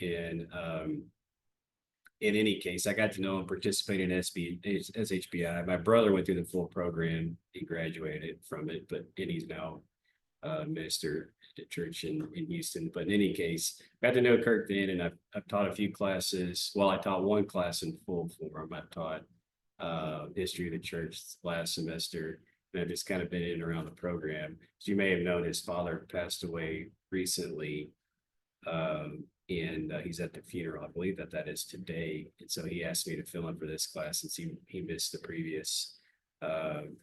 And in any case, I got to know and participate in SHBI. My brother went through the full program. He graduated from it, and he's now minister at church in Houston. But in any case, got to know Kirk then, and I've taught a few classes. Well, I taught one class in full form. I taught history of the church last semester, and I've just kind of been in and around the program. As you may have known, his father passed away recently, and he's at the funeral. I believe that is today, and so he asked me to fill in for this class since he missed the previous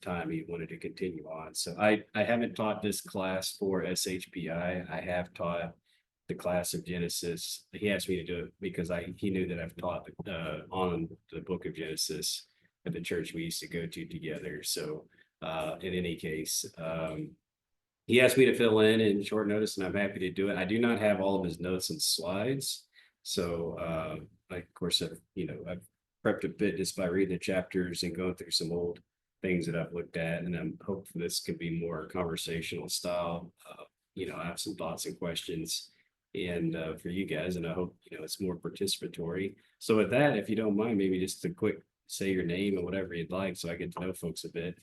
time he wanted to continue on. So I haven't taught this class for SHPI. I have taught the class of Genesis. He asked me to do it because he knew that I've taught on the book of Genesis at the church we used to go to together. So in any case, he asked me to fill in short notice, and I'm happy to do it. I do not have all of his notes and slides. So of course, I've prepped a bit just by reading the chapters and going through some old things that I've looked at, and I'm hoping this could be more conversational style. I have some thoughts and questions and for you guys, and I hope it's more participatory. So with that, if you don't mind, maybe just a quick say your name and whatever you'd like, so I get to know folks a bit.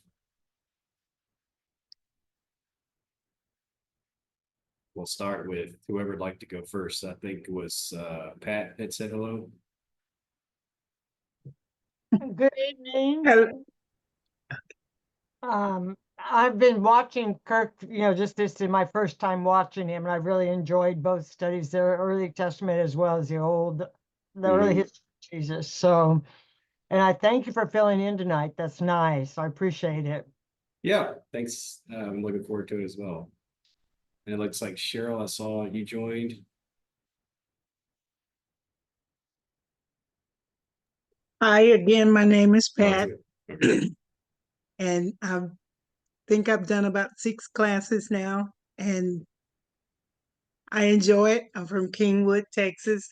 We'll start with whoever would like to go first. I think it was Pat that said hello. Good evening. Hello. I've been watching Kirk, this is my first time watching him, and I really enjoyed both studies, the early Testament as well as the early history of Jesus. So, and I thank you for filling in tonight. That's nice. I appreciate it. Yeah, thanks. I'm looking forward to it as well. And it looks like Cheryl, I saw you joined. Hi again, my name is Pat, Okay. and I think I've done about 6 classes now, and I enjoy it. I'm from Kingwood, Texas,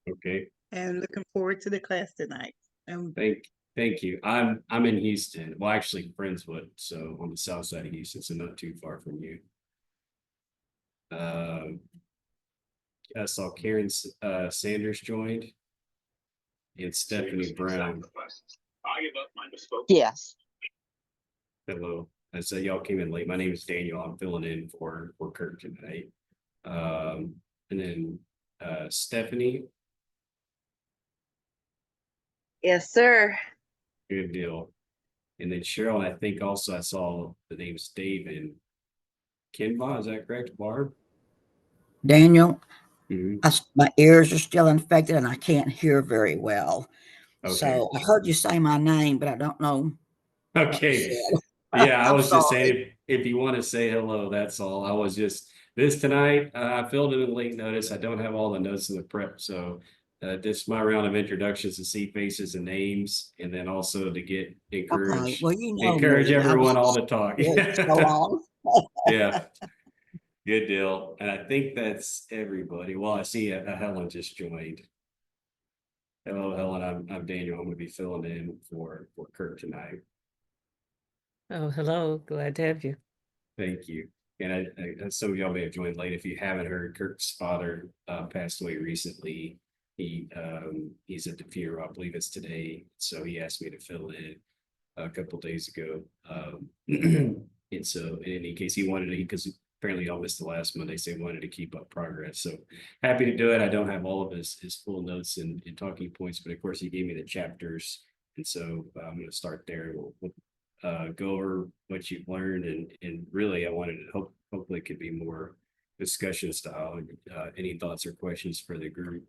Okay. and looking forward to the class tonight. Thank you. I'm in Houston. Well, actually Friendswood, so on the south side of Houston, so not too far from you. I saw Karen Sanders joined, and Stephanie Brown. Yes. Hello. I said y'all came in late. My name is Daniel. I'm filling in for Kirk tonight. And then Stephanie. Yes, sir. Good deal. And then Cheryl, I think also I saw the names Dave and Kinba. Is that correct, Barb? Daniel, Mhm. my ears are still infected and I can't hear very well. Okay. So I heard you say my name, but I don't know. Okay. Yeah, I was just sorry. saying if you want to say hello, that's all. I was just this tonight. I filled in a late notice. I don't have all the notes in the prep, so this is my round of introductions to see faces and names, and then also to get Okay. Well, encourage me. everyone all to talk. So long. Yeah, good deal. And I think that's everybody. Well, I see Helen just joined. Hello, Helen. I'm Daniel. I'm going to be filling in for Kirk tonight. Oh, hello. Glad to have you. Thank you. And some of y'all may have joined late. If you haven't heard, Kirk's father passed away recently. He's at the funeral. I believe it's today. So he asked me to fill in a couple days ago. And so in any case, he wanted to, because apparently y'all missed the last Monday, so he wanted to keep up progress. So happy to do it. I don't have all of his full notes and talking points, but of course he gave me the chapters. And so I'm going to start there. We'll go over what you've learned, and really I wanted to hopefully it could be more discussion style. Any thoughts or questions for the group?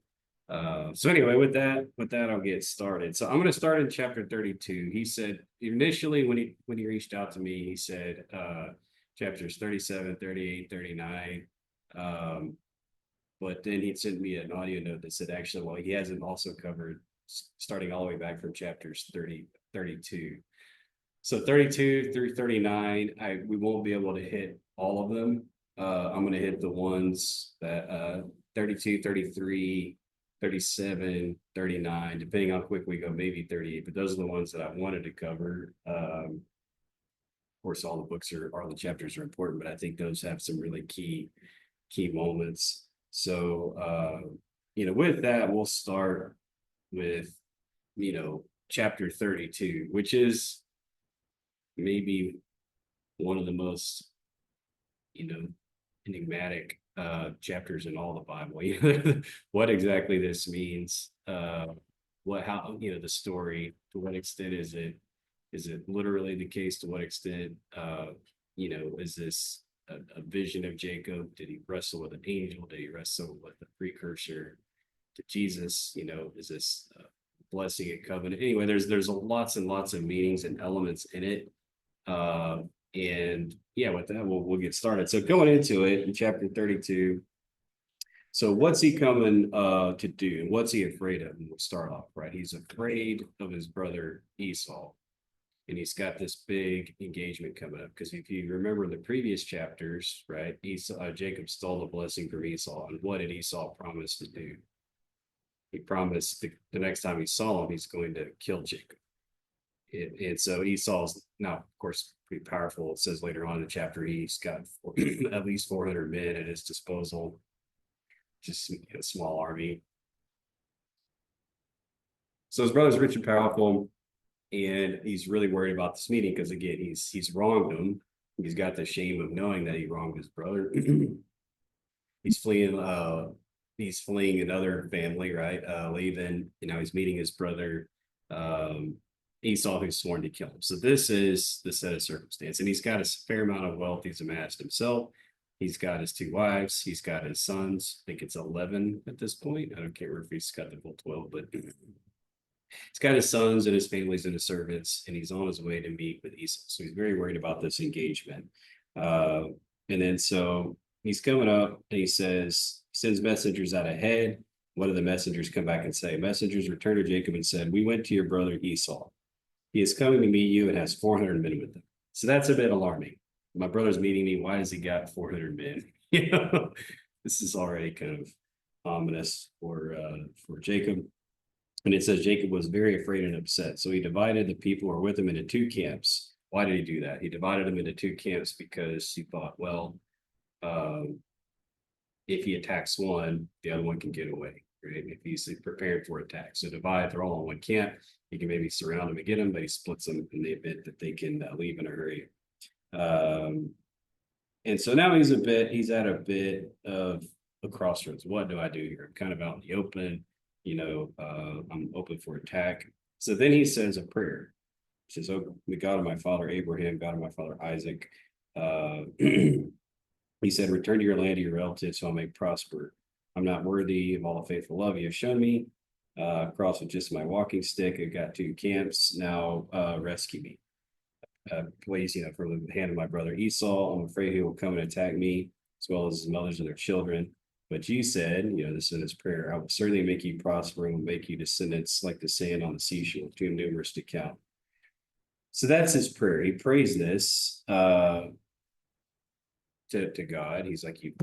So anyway, with that I'll get started. So I'm going to start in chapter 32. He said initially when he reached out to me, he said chapters 37, 38, 39. But then he sent me an audio note that said actually, well, he hasn't also covered starting all the way back from chapters 30, 32. So 32 through 39, we won't be able to hit all of them. I'm going to hit the ones that 32, 33, 37, 39, depending on how quick we go, maybe 38, but those are the ones that I wanted to cover. Of course, all the chapters are important, but I think those have some really key moments. So, with that, we'll start with, chapter 32, which is maybe one of the most, enigmatic chapters in all the Bible. What exactly this means, how, the story, to what extent is it literally the case? To what extent, is this a vision of Jacob? Did he wrestle with an angel? Did he wrestle with a precursor to Jesus? Is this blessing and covenant? Anyway, there's lots and lots of meanings and elements in it. And yeah, with that, we'll get started. So going into it in chapter 32. So what's he coming to do? What's he afraid of? And we'll start off, right? He's afraid of his brother Esau. And he's got this big engagement coming up. Because if you remember the previous chapters, right, Jacob stole the blessing from Esau. And what did Esau promise to do? He promised the next time he saw him, he's going to kill Jacob. And so Esau's now, of course, pretty powerful. It says later on in the chapter, he's got at least 400 men at his disposal, just a small army. So his brother's rich and powerful, and he's really worried about this meeting because, again, he's wronged him. He's got the shame of knowing that he wronged his brother. He's fleeing another family, right? Laban, he's meeting his brother Esau, who's sworn to kill him. So this is the set of circumstance, and he's got a fair amount of wealth he's amassed himself. He's got his 2 wives. He's got his sons. I think it's 11 at this point. I don't care if he's got the full 12, but he's got his sons and his families and his servants, and he's on his way to meet with Esau. So he's very worried about this engagement. And then so he's coming up, and he sends messengers out ahead. One of the messengers come back and say, messengers returned to Jacob and said, we went to your brother Esau. He is coming to meet you and has 400 men with him. So that's a bit alarming. My brother's meeting me. Why has he got 400 men? This is already kind of ominous for Jacob. And it says Jacob was very afraid and upset. So he divided the people who were with him into 2 camps. Why did he do that? He divided them into 2 camps because he thought, well, if he attacks one, the other one can get away, right? If he's prepared for attack. So they're all in one camp. He can maybe surround them and get them, but he splits them in the event that they can leave in a hurry. And so now he's at a bit of a crossroads. What do I do here? I'm kind of out in the open, I'm open for attack. So then he says a prayer. He says, oh, the God of my father Abraham, God of my father Isaac. He said, return to your land, to your relatives, so I may prosper. I'm not worthy of all the faithful love you have shown me. Cross with just my walking stick. I've got 2 camps. Now rescue me. Please, from the hand of my brother Esau. I'm afraid he will come and attack me, as well as his mothers and their children. But you said, this in his prayer, I will certainly make you prosper and will make you descendants like the sand on the seashore, too numerous to count. So that's his prayer. He prays this to God. He's like, you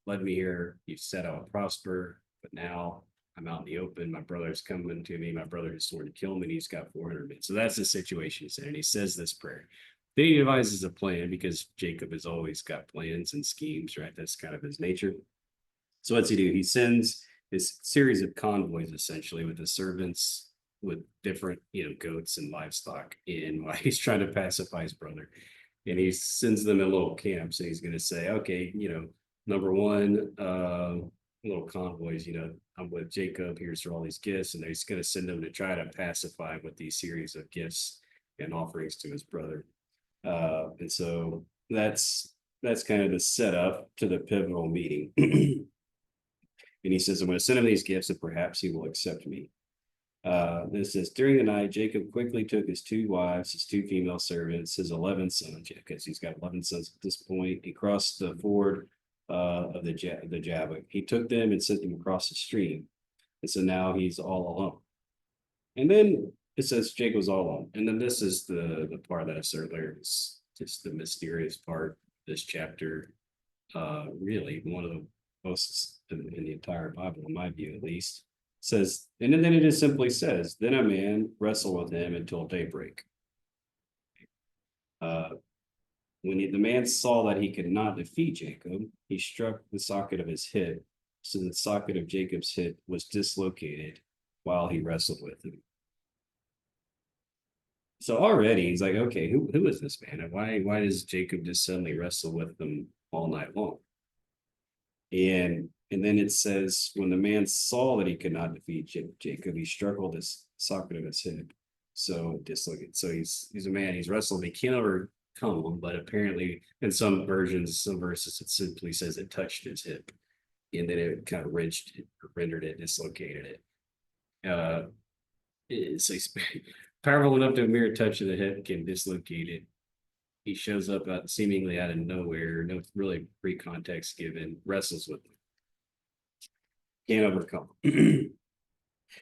led me here. You said I would prosper, but now I'm out in the open. My brother's coming to me. My brother has sworn to kill me, and he's got 400 men. So that's the situation he's in. And he says this prayer. Then he devises a plan, because Jacob has always got plans and schemes, right? That's kind of his nature. So what's he do? He sends this series of convoys, essentially, with the servants, with different, goats and livestock in, while he's trying to pacify his brother. And he sends them in little camps, and he's going to say, okay, number one, little convoys, I'm with Jacob, here's for all these gifts, and he's going to send them to try to pacify with these series of gifts and offerings to his brother. And so that's kind of the setup to the pivotal meeting. And he says, I'm going to send him these gifts, and perhaps he will accept me. This says, during the night, Jacob quickly took his 2 wives, his 2 female servants, his 11 sons, because he's got 11 sons at this point. He crossed the ford of the Jabbok. He took them and sent them across the stream. And so now he's all alone. And then it says Jacob was all alone. And then this is the part that I said earlier. It's just the mysterious part of this chapter. Really one of the most in the entire Bible, in my view, at least. Says, and then it just simply says, then a man wrestled with him until daybreak. When the man saw that he could not defeat Jacob, he struck the socket of his hip, So the socket of Jacob's hip was dislocated while he wrestled with him. So already he's like, okay, who is this man? And why does Jacob just suddenly wrestle with them all night long? And then it says, when the man saw that he could not defeat Jacob, he struggled his socket of his hip. So dislocated. So he's a man, he's wrestled, he can't overcome him, but apparently in some versions, some verses, it simply says it touched his hip. And then it kind of wrenched it, rendered it, dislocated it. So he's powerful enough to a mere touch of the hip can dislocate it. He shows up seemingly out of nowhere, no really pre-context given, wrestles with him. Can't overcome.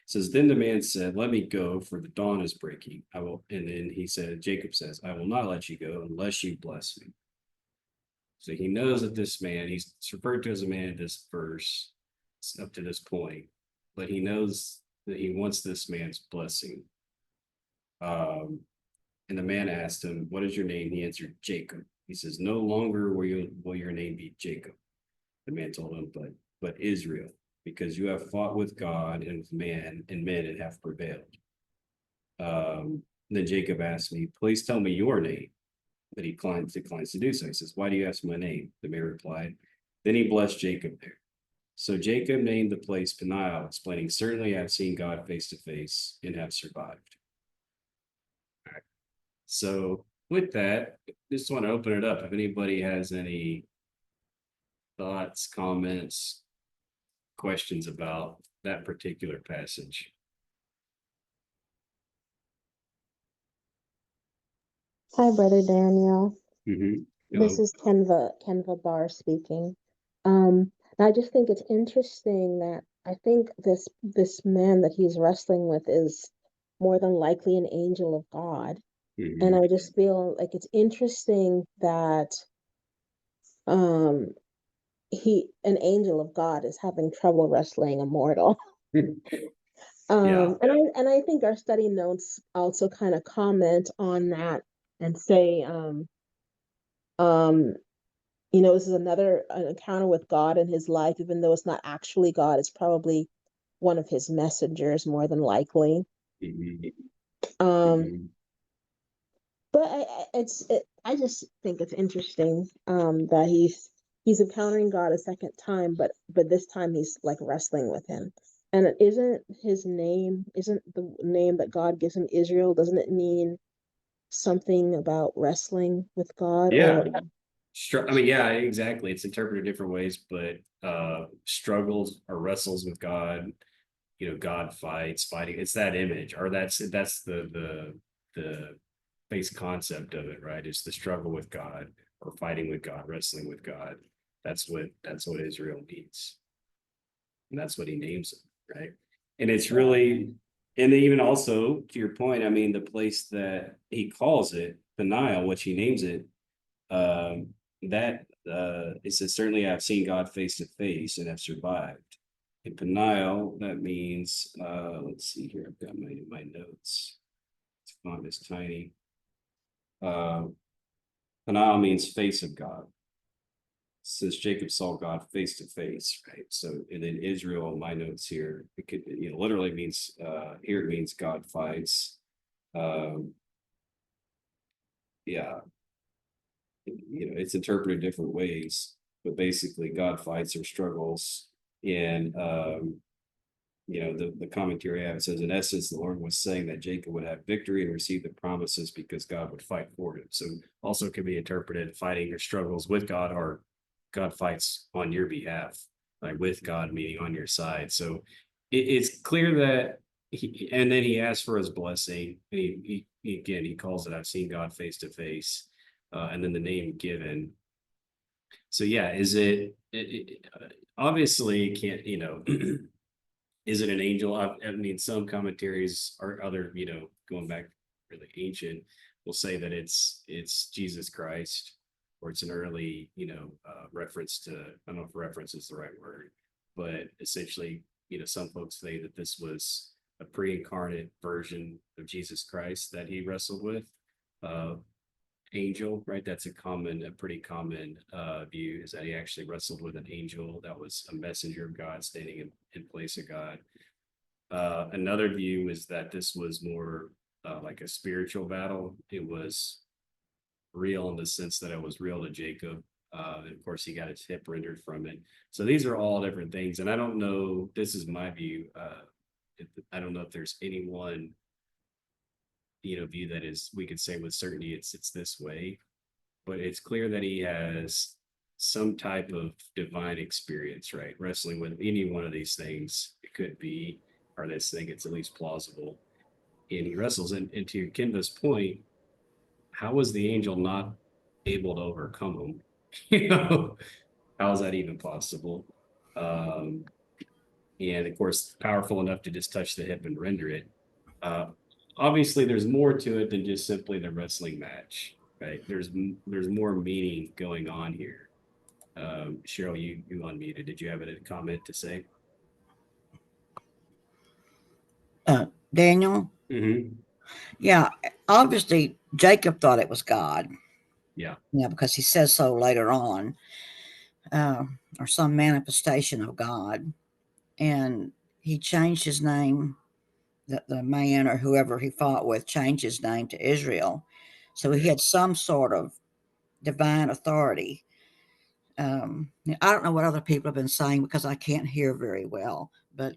Says, then the man said, let me go, for the dawn is breaking. I will, and then he said, Jacob says, I will not let you go unless you bless me. So he knows that this man, he's referred to as a man in this verse up to this point, but he knows that he wants this man's blessing. And the man asked him, what is your name? He answered, Jacob. He says, no longer will your name be Jacob. The man told him, but Israel, because you have fought with God and with men and have prevailed. Then Jacob asked me, please tell me your name. But he declines to do so. He says, why do you ask my name? The man replied. Then he blessed Jacob there. So Jacob named the place Peniel, explaining, certainly I have seen God face to face and have survived. All right. So with that, just want to open it up. If anybody has any thoughts, comments, questions about that particular passage. Hi, Brother Daniel. Mm-hmm. This is Kenva Barr speaking. And I just think it's interesting that I think this man that he's wrestling with is more than likely an angel of God. Mm-hmm. And I just feel like it's interesting that an angel of God is having trouble wrestling a mortal. Yeah. And I think our study notes also kind of comment on that and say, this is an encounter with God in his life, even though it's not actually God, it's probably one of his messengers more than likely. Mm-hmm. Um, Mm-hmm. but I just think it's interesting that he's encountering God a second time, but this time he's like wrestling with him. And isn't the name that God gives him Israel? Doesn't it mean something about wrestling with God? Yeah. Or I mean, yeah, exactly. It's interpreted different ways, but struggles or wrestles with God, God fighting. It's that image, or that's the base concept of it, right? It's the struggle with God or fighting with God, wrestling with God. That's what Israel needs. And that's what he names it, right? And it's really, and then even also to your point, I mean, the place that he calls it, the Nile, which he names it, it says, certainly I've seen God face to face and have survived. In Peniel, that means let's see here, I've got my notes. This font is tiny. Peniel means face of God. Says Jacob saw God face to face, right? So, and then Israel, my notes here, it could, literally means here it means God fights. Yeah, it's interpreted different ways, but basically God fights or struggles. And the commentary I have, it says, in essence, the Lord was saying that Jacob would have victory and receive the promises because God would fight for him. So also can be interpreted fighting or struggles with God, or God fights on your behalf, like with God, meaning on your side. So it's clear that and then he asks for his blessing. And he calls it, I've seen God face to face. And then the name given. So yeah, is it obviously can't, is it an angel? I mean, some commentaries or other, going back really ancient, will say that it's Jesus Christ, or it's an early, reference to, I don't know if reference is the right word, but essentially, some folks say that this was a pre-incarnate version of Jesus Christ that he wrestled with. angel, right? That's a pretty common view, is that he actually wrestled with an angel that was a messenger of God standing in place of God. Another view is that this was more like a spiritual battle. It was real in the sense that it was real to Jacob. And of course, he got his hip rendered from it. So these are all different things. And I don't know, this is my view. I don't know if there's any one, view that is, we could say with certainty it's this way, but it's clear that he has some type of divine experience, right? Wrestling with any one of these things, it could be, or this thing, it's at least plausible. And he wrestles and to Kenva's point, how was the angel not able to overcome him? How is that even possible? And of course, powerful enough to just touch the hip and render it. Obviously, there's more to it than just simply the wrestling match, right? There's more meaning going on here. Cheryl, you unmuted. Did you have a comment to say? Daniel, yeah, obviously Jacob thought it was God. Yeah. Yeah, because he says so later on, or some manifestation of God, and he changed his name. The man or whoever he fought with changed his name to Israel, so he had some sort of divine authority. I don't know what other people have been saying because I can't hear very well, but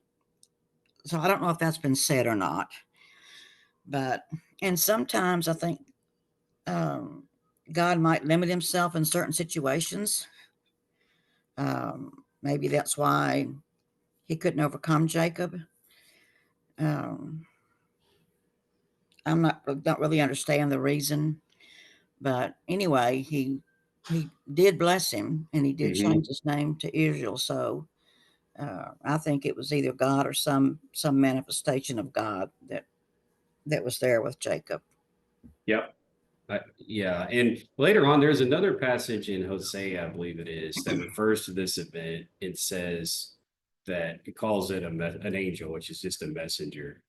so I don't know if that's been said or not. But and sometimes I think God might limit himself in certain situations. Maybe that's why he couldn't overcome Jacob. Um, I'm don't really understand the reason, but anyway, he did bless him, and he did change his name to Israel. So I think it was either God or some manifestation of God that was there with Jacob. Yep. Yeah, and later on, there's another passage in Hosea, I believe it is, that refers to this event. It says that it calls it an angel, which is just a messenger.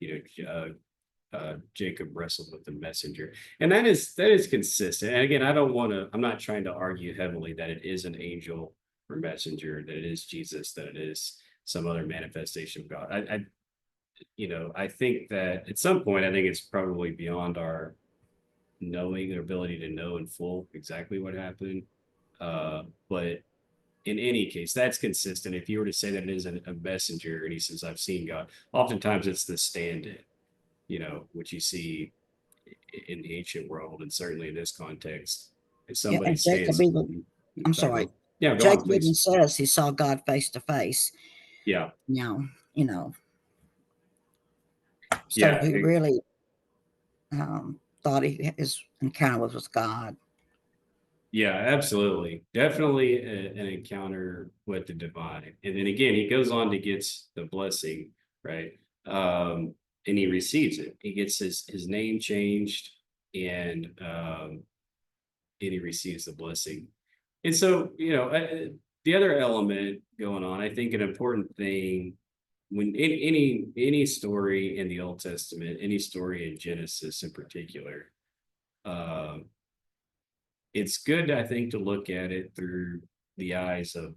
Jacob wrestled with the messenger, and that is consistent. And again, I'm not trying to argue heavily that it is an angel or messenger, that it is Jesus, that it is some other manifestation of God. I think that at some point, I think it's probably beyond our knowing, their ability to know in full exactly what happened. But in any case, that's consistent. If you were to say that it is a messenger and he says, I've seen God, oftentimes it's the stand-in, which you see in the ancient world, and certainly in this context. If somebody And Jacob stands, even, I'm sorry, yeah, go on, Jacob even please. says he saw God face to face. Yeah. Now, so Yeah. he really thought his encounter was with God. Yeah, absolutely. Definitely an encounter with the divine. And then again, he goes on to get the blessing, right? And he receives it. He gets his name changed, and he receives the blessing. And so, the other element going on, I think an important thing when in any story in the Old Testament, any story in Genesis in particular, it's good, I think, to look at it through the eyes of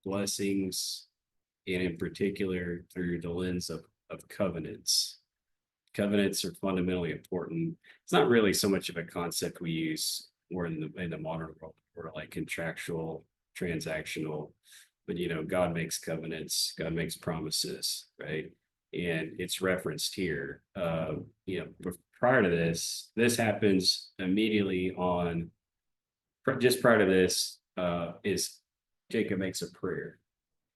blessings, and in particular through the lens of covenants. Covenants are fundamentally important. It's not really so much of a concept we use more in the modern world, or like contractual, transactional, but God makes covenants, God makes promises, right? And it's referenced here. Prior to this happens immediately on. Just prior to this, is Jacob makes a prayer.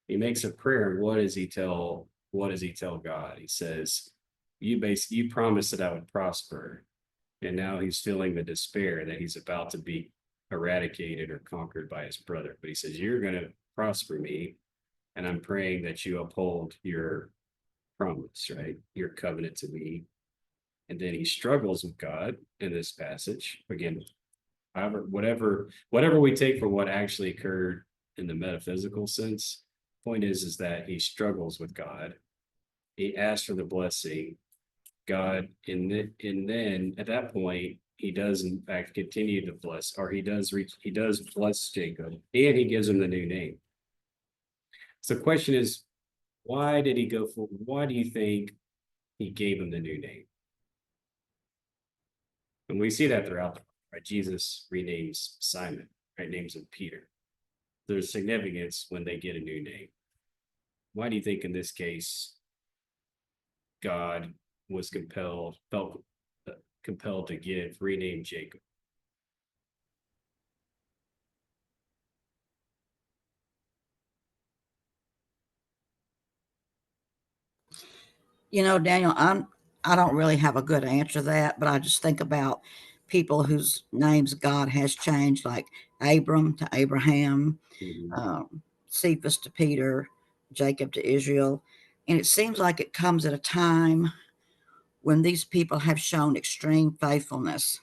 He makes a prayer, and what does he tell God? He says, you promised that I would prosper, and now he's feeling the despair that he's about to be eradicated or conquered by his brother. But he says, you're going to prosper me, and I'm praying that you uphold your promise, right? Your covenant to me. And then he struggles with God in this passage. Again, however, whatever we take for what actually occurred in the metaphysical sense, point is that he struggles with God. He asks for the blessing, God, and then at that point he does in fact continue to bless, or he does bless Jacob, and he gives him the new name. So the question is, why do you think he gave him the new name? And we see that throughout, right? Jesus renames Simon, right? Names him Peter. There's significance when they get a new name. Why do you think in this case, God was felt compelled to rename Jacob? You know, Daniel, I don't really have a good answer to that, but I just think about people whose names God has changed, like Abram to Abraham, Cephas to Peter, Jacob to Israel. And it seems like it comes at a time when these people have shown extreme faithfulness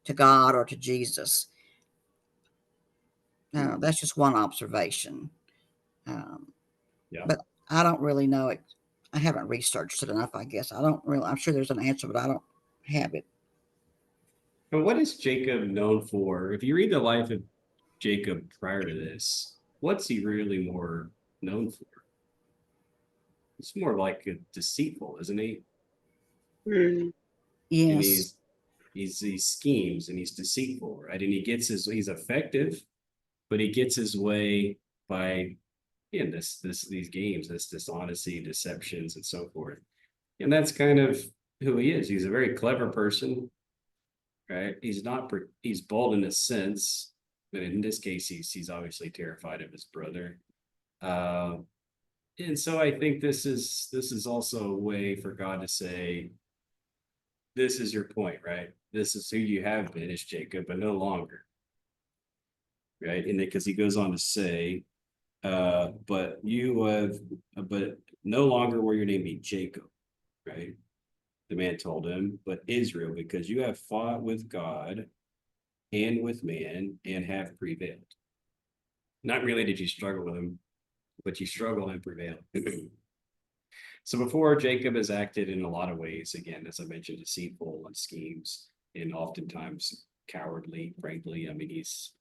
to God or to Jesus. That's just one observation. Yeah. But I don't really know it. I haven't researched it enough, I guess. I'm sure there's an answer, but I don't have it. And what is Jacob known for? If you read the life of Jacob prior to this, what's he really more known for? It's more like a deceitful, isn't he? Mm. And Yes. he schemes and he's deceitful, right? And he's effective, but he gets his way by these games, this dishonesty, deceptions, and so forth. And that's kind of who he is. He's a very clever person, right? He's bold in a sense, but in this case, he's obviously terrified of his brother. And so I think this is also a way for God to say, this is your point, right? This is who you have been, is Jacob, but no longer. Right. And because he goes on to say, but no longer will your name be Jacob, right? The man told him, but Israel, because you have fought with God and with man and have prevailed. Not really did you struggle with him, but you struggle and prevail. So before, Jacob has acted in a lot of ways, again, as I mentioned, deceitful and schemes, and oftentimes cowardly, frankly. I mean, he's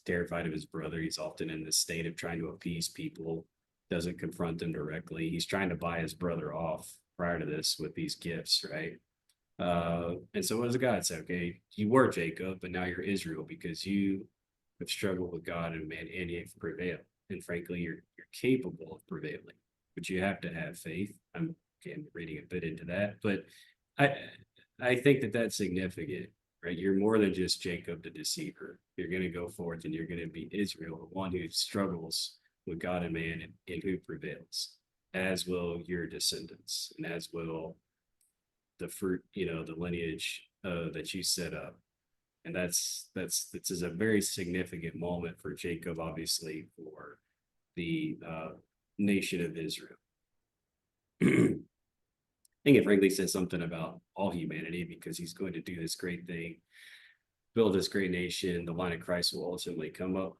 terrified of his brother. He's often in this state of trying to appease people, doesn't confront them directly. He's trying to buy his brother off prior to this with these gifts, right? And so what does God say? Okay, you were Jacob, but now you're Israel because you have struggled with God and man, and you've prevailed. And frankly, you're capable of prevailing, but you have to have faith. I'm again reading a bit into that, but I think that that's significant, right? You're more than just Jacob the deceiver. You're going to go forth and you're going to be Israel, the one who struggles with God and man, and who prevails, as will your descendants, and as will the fruit, the lineage that you set up. And this is a very significant moment for Jacob, obviously, for the nation of Israel. I think it frankly says something about all humanity, because he's going to do this great thing, build this great nation. The line of Christ will ultimately come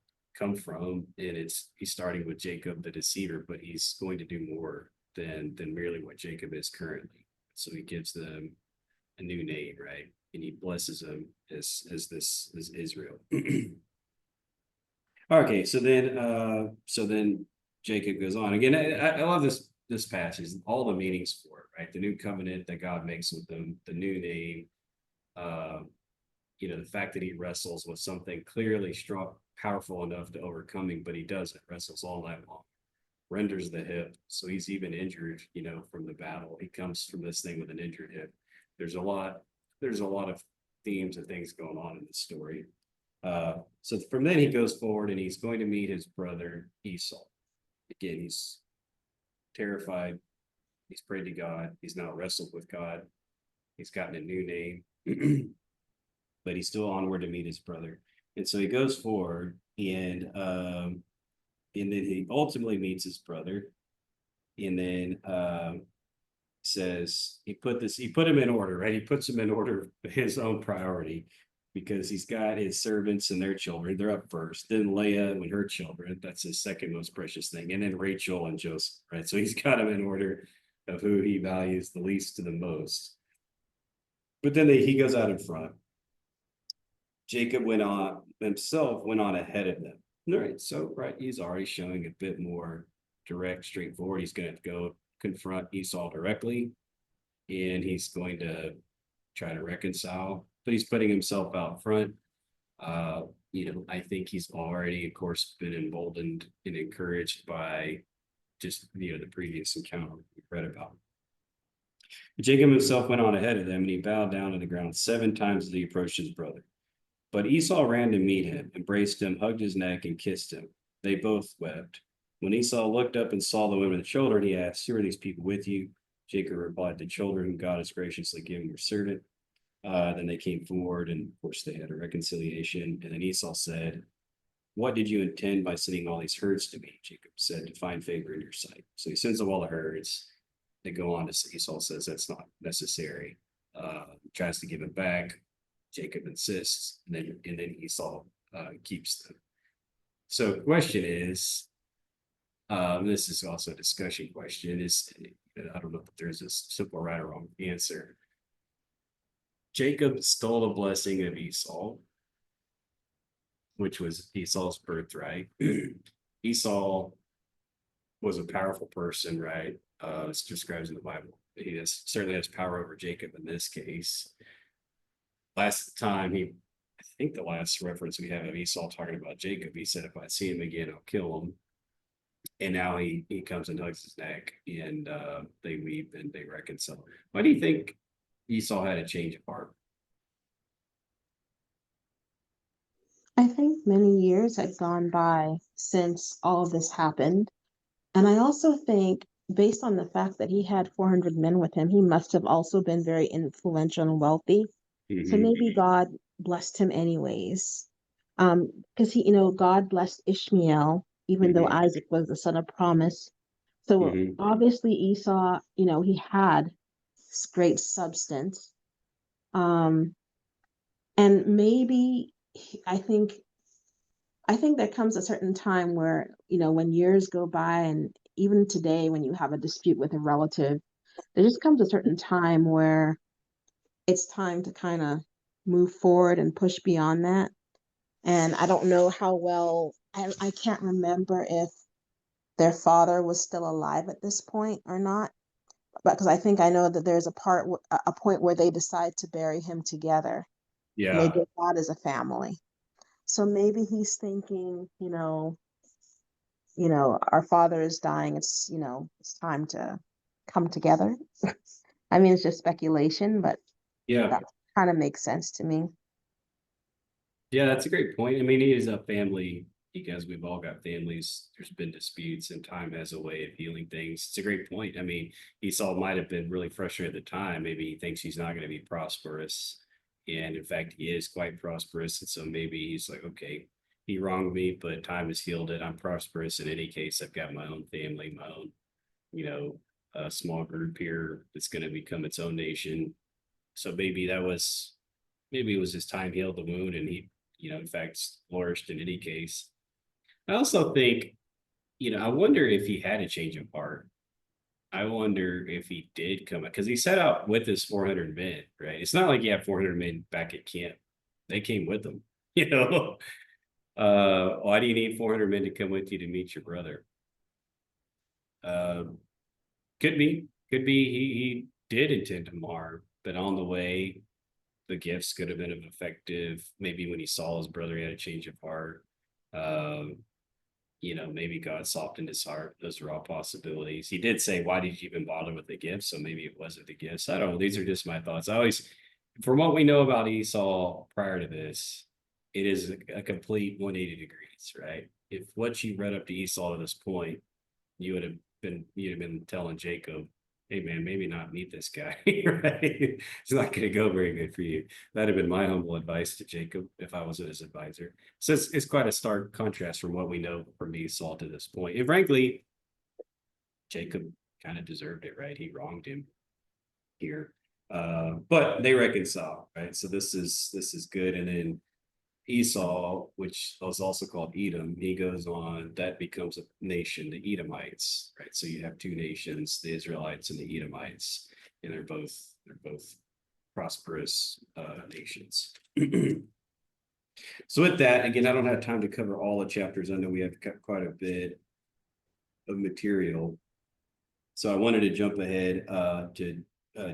from, and he's starting with Jacob the deceiver, but he's going to do more than merely what Jacob is currently. So he gives them a new name, right? And he blesses them as Israel. Okay, so then Jacob goes on again. I love this passage, all the meanings for it, right? The new covenant that God makes with them, the new name, the fact that he wrestles with something clearly strong, powerful enough to overcome him, but he doesn't, wrestles all night long, renders the hip, so he's even injured, from the battle. He comes from this thing with an injured hip. There's a lot of themes and things going on in the story. So from then he goes forward and he's going to meet his brother Esau. Again, he's terrified. He's prayed to God. He's now wrestled with God. He's gotten a new name, but he's still onward to meet his brother. And so he goes forward, and then he ultimately meets his brother, and then says he put him in order, right? He puts him in order of his own priority, because he's got his servants and their children. They're up first. Then Leah and her children. That's his second most precious thing. And then Rachel and Joseph, right? So he's got them in order of who he values the least to the most. But then he goes out in front. Jacob went on ahead of them. All right, so he's already showing a bit more direct, straightforward. He's going to go confront Esau directly, and he's going to try to reconcile, but he's putting himself out front. I think he's already, of course, been emboldened and encouraged by just the previous encounter we read about. Jacob himself went on ahead of them, and he bowed down to the ground 7 times as he approached his brother. But Esau ran to meet him, embraced him, hugged his neck, and kissed him. They both wept. When Esau looked up and saw the women and children, he asked, "Who are these people with you?" Jacob replied, "The children whom God has graciously given your servant." Then they came forward, and of course they had a reconciliation. And then Esau said, "What did you intend by sending all these herds to me?" Jacob said, "To find favor in your sight." So he sends them all the herds. They go on to Esau says that's not necessary. Tries to give it back. Jacob insists, and then Esau keeps them. So the question is, this is also a discussion question, is I don't know if there's a simple right or wrong answer. Jacob stole the blessing of Esau, which was Esau's birthright. Esau was a powerful person, right? It's described in the Bible. He certainly has power over Jacob in this case. Last time I think the last reference we have of Esau talking about Jacob, he said, "If I see him again, I'll kill him." And now he comes and hugs his neck, and they weep and they reconcile. Why do you think Esau had a change of heart? I think many years had gone by since all of this happened. And I also think, based on the fact that he had 400 men with him, he must have also been very influential and wealthy. So maybe God blessed him anyways. Because God blessed Ishmael, even though Isaac was the son of promise. So obviously Esau, he had great substance. And maybe I think there comes a certain time where, when years go by, and even today when you have a dispute with a relative, there just comes a certain time where it's time to kind of move forward and push beyond that. And I don't know how well, I can't remember if their father was still alive at this point or not, but because I know that there's a point where they decide to bury him together. And they did that as a family. So maybe he's thinking, our father is dying. It's time to come together. I mean, it's just speculation, but that kind of makes sense to me. Yeah, that's a great point. I mean, he is a family because we've all got families. There's been disputes, and time has a way of healing things. It's a great point. I mean, Esau might have been really frustrated at the time. Maybe he thinks he's not going to be prosperous. And in fact, he is quite prosperous. And so maybe he's like, okay, he wronged me, but time has healed it. I'm prosperous. In any case, I've got my own family, my own, a small group here that's going to become its own nation. So maybe it was his time healed the wound, and he, in fact, flourished in any case. I also think, I wonder if he had a change of heart. I wonder if he did come out, because he set out with his 400 men, right? It's not like you have 400 men back at camp. They came with him, Why do you need 400 men to come with you to meet your brother? Could be he did intend to harm, but on the way, the gifts could have been effective. Maybe when he saw his brother, he had a change of heart. Maybe God softened his heart. Those are all possibilities. He did say, "Why did you even bother with the gifts?" So maybe it wasn't the gifts. I don't know. These are just my thoughts. From what we know about Esau prior to this, it is a complete 180 degrees, right? If what you read up to Esau to this point, you'd have been telling Jacob, "Hey man, maybe not meet this guy, right? It's not going to go very good for you." That'd have been my humble advice to Jacob if I was his advisor. So it's quite a stark contrast from what we know from Esau to this point. And frankly, Jacob kind of deserved it, right? He wronged him here. But they reconcile, right? So this is good. And then Esau, which was also called Edom, he goes on, that becomes a nation, the Edomites, right? So you have two nations, the Israelites and the Edomites, and they're both prosperous nations. So with that, again, I don't have time to cover all the chapters. I know we have got quite a bit of material. So I wanted to jump ahead to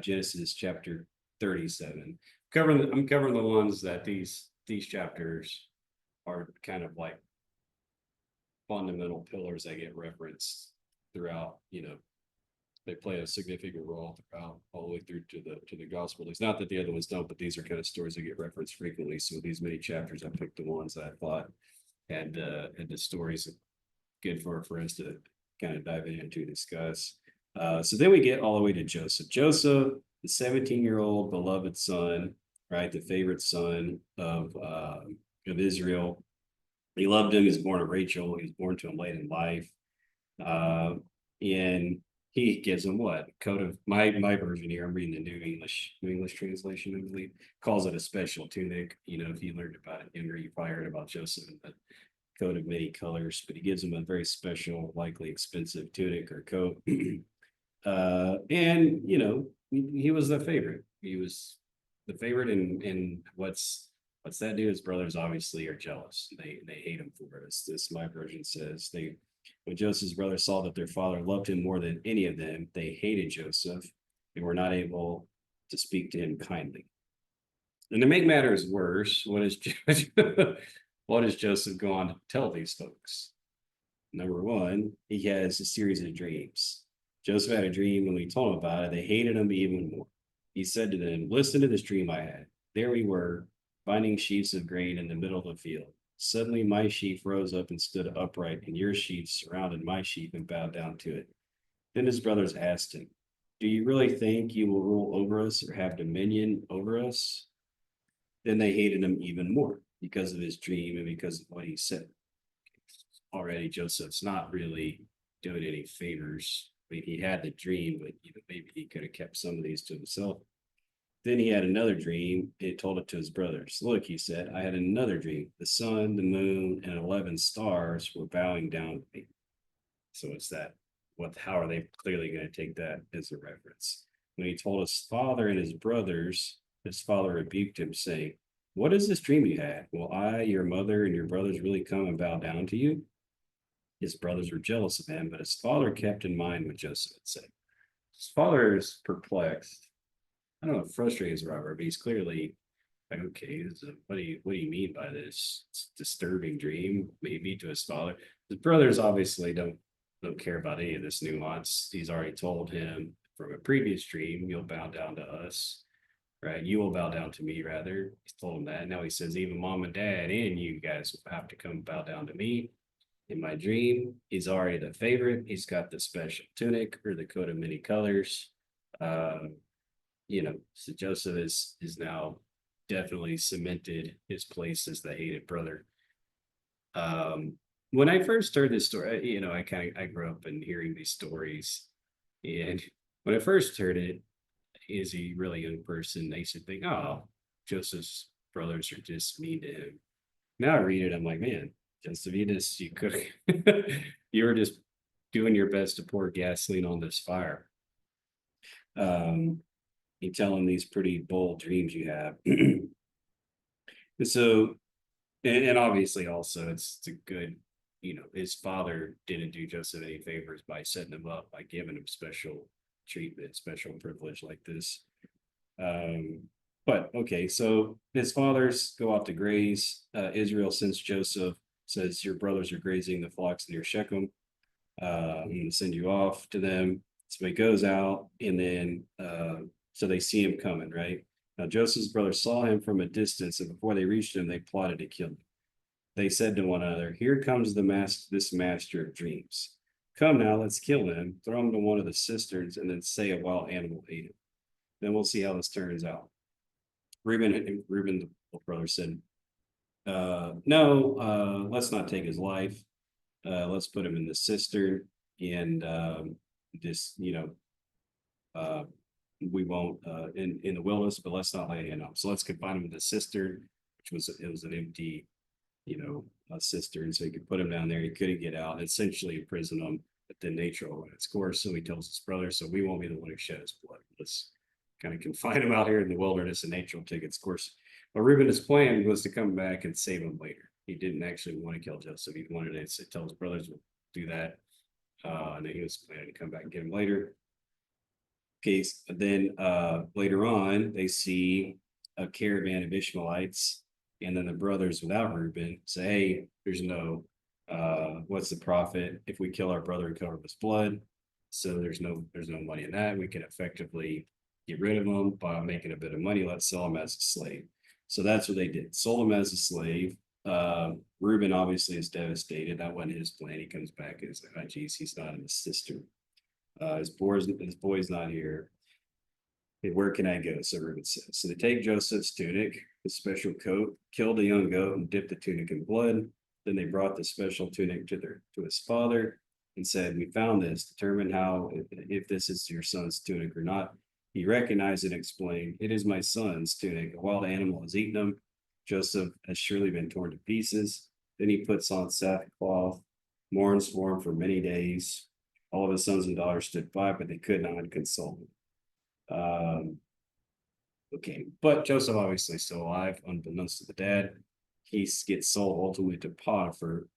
Genesis chapter 37. I'm covering the ones that these chapters are kind of like fundamental pillars that get referenced throughout, they play a significant role throughout all the way through to the gospel. It's not that the other ones don't, but these are kind of stories that get referenced frequently. So these many chapters, I picked the ones that I thought had the stories good for us to kind of dive in to discuss. So then we get all the way to Joseph. Joseph, the 17-year-old beloved son, right? The favorite son of Israel. He loved him. He was born of Rachel. He was born to him late in life. And he gives him what? Coat of my version here. I'm reading the New English translation, I believe, calls it a special tunic. If you learned about it younger, you probably heard about Joseph and the coat of many colors, but he gives him a very special, likely expensive tunic or coat. And he was the favorite. He was the favorite, and what's that do? His brothers obviously are jealous. They hate him for it. This my version says when Joseph's brothers saw that their father loved him more than any of them, they hated Joseph and were not able to speak to him kindly. And to make matters worse, what does Joseph go on to tell these folks? Number one, he has a series of dreams. Joseph had a dream, when we told him about it, they hated him even more. He said to them, "Listen to this dream I had. There we were, finding sheaves of grain in the middle of the field. Suddenly my sheaf rose up and stood upright, and your sheaf surrounded my sheaf and bowed down to it." Then his brothers asked him, "Do you really think you will rule over us or have dominion over us?" Then they hated him even more because of his dream and because of what he said. Already Joseph's not really doing any favors. I mean, he had the dream, but maybe he could have kept some of these to himself. Then he had another dream. He told it to his brothers. "Look," he said, "I had another dream. The sun, the moon, and 11 stars were bowing down to me." So it's that. How are they clearly going to take that as a reference? When he told his father and his brothers, his father rebuked him, saying, "What is this dream you had? Will I, your mother, and your brothers really come and bow down to you?" His brothers were jealous of him, but his father kept in mind what Joseph had said. His father is perplexed. I don't know if frustrated is the right word, but he's clearly like, okay, what do you mean by this? It's a disturbing dream, maybe, to his father. His brothers obviously don't care about any of this nuance. He's already told him from a previous dream, "You'll bow down to us," right? "You will bow down to me," rather. He's told him that. Now he says, "Even mom and dad and you guys will have to come bow down to me." In my dream, he's already the favorite. He's got the special tunic or the coat of many colors. So Joseph is now definitely cemented his place as the hated brother. When I first heard this story, I grew up in hearing these stories, and when I first heard it, as a really young person, I used to think, "Oh, Joseph's brothers are just mean to him." Now I read it, I'm like, man, Joseph, you were just doing your best to pour gasoline on this fire. You tell him these pretty bold dreams you have. And so, and obviously also it's a good, his father didn't do Joseph any favors by setting him up, by giving him special treatment, special privilege like this. But okay, so his fathers go off to graze. Israel sends Joseph, says, "Your brothers are grazing the flocks near Shechem. I'm going to send you off to them." So he goes out, and then so they see him coming, right? Now Joseph's brothers saw him from a distance, and before they reached him, they plotted to kill him. They said to one another, "Here comes this master of dreams. Come now, let's kill him, throw him to one of the cisterns, and then say a wild animal ate him. Then we'll see how this turns out." Reuben, the brother, said, "No, let's not take his life. Let's put him in the cistern, and just, we won't in the wilderness, but let's not lay a hand on him. So let's confine him in the cistern," which was an empty, a cistern, so he could put him down there. He couldn't get out, and essentially imprison him. But then nature will run its course. So he tells his brother, "So we won't be the one who shed his blood. kind of confine him out here in the wilderness and nature will take its course. But Reuben's plan was to come back and save him later. He didn't actually want to kill Joseph. He wanted to tell his brothers we'll do that. And then he was planning to come back and get him later. Okay, then later on, they see a caravan of Ishmaelites, and then the brothers without Reuben say, hey, there's no what's the profit if we kill our brother and cover his blood? So there's no money in that. We can effectively get rid of him by making a bit of money. Let's sell him as a slave. So that's what they did. Sold him as a slave. Reuben obviously is devastated. That wasn't his plan. He comes back and is like, oh, geez, he's not in his sister. His boy's not here. Hey, where can I go? So Reuben says. So they take Joseph's tunic, the special coat, killed a young goat, and dipped the tunic in blood. Then they brought the special tunic to his father and said, we found this. Determine how if this is your son's tunic or not. He recognized and explained, it is my son's tunic. A wild animal has eaten him. Joseph has surely been torn to pieces. Then he puts on sackcloth, mourns for him for many days. All of his sons and daughters stood by, but they could not console him. Okay, but Joseph obviously still alive, unbeknownst to the dad. He gets sold ultimately to Potiphar,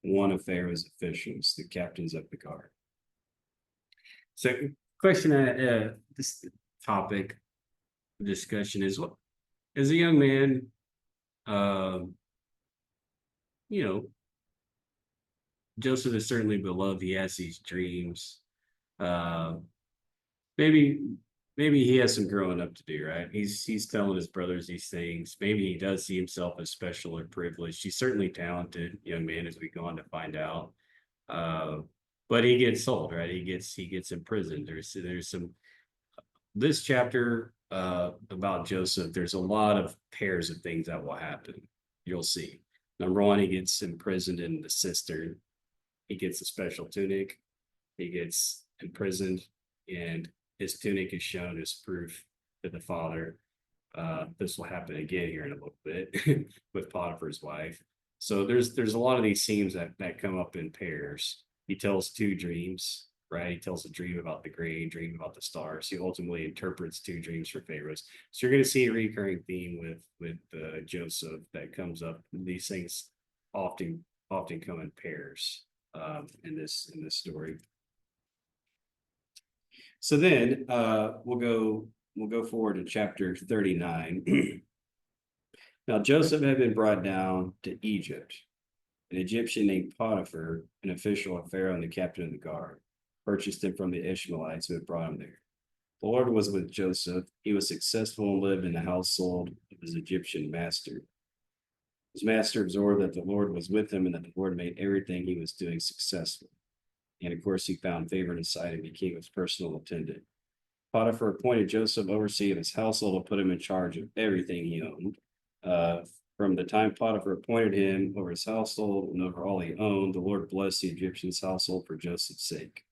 one of Pharaoh's officials, the captains of the guard. So, question this topic discussion is, what as a young man, you know, Joseph is certainly beloved. He has these dreams. Maybe he has some growing up to do, right? He's telling his brothers these things. Maybe he does see himself as special or privileged. He's certainly talented young man, as we go on to find out. But he gets sold, right? He gets imprisoned. There's some this chapter about Joseph. There's a lot of pairs of things that will happen. You'll see. Number one, he gets imprisoned in the cistern. He gets a special tunic. He gets imprisoned, and his tunic is shown as proof to the father. This will happen again here in a little bit with Potiphar's wife. So there's a lot of these themes that come up in pairs. He tells two dreams, right? He tells a dream about the grain, dream about the stars. He ultimately interprets two dreams for Pharaohs. So you're going to see a recurring theme with Joseph that comes up. These things often come in pairs in this story. So then we'll go forward to chapter 39. Now Joseph had been brought down to Egypt. An Egyptian named Potiphar, an official of Pharaoh and the captain of the guard, purchased him from the Ishmaelites who had brought him there. The Lord was with Joseph. He was successful and lived in the household of his Egyptian master. His master observed that the Lord was with him and that the Lord made everything he was doing successful. And of course, he found favor in his sight and became his personal attendant. Potiphar appointed Joseph overseer of his household and put him in charge of everything he owned. From the time Potiphar appointed him over his household and over all he owned, the Lord blessed the Egyptian's household for Joseph's sake.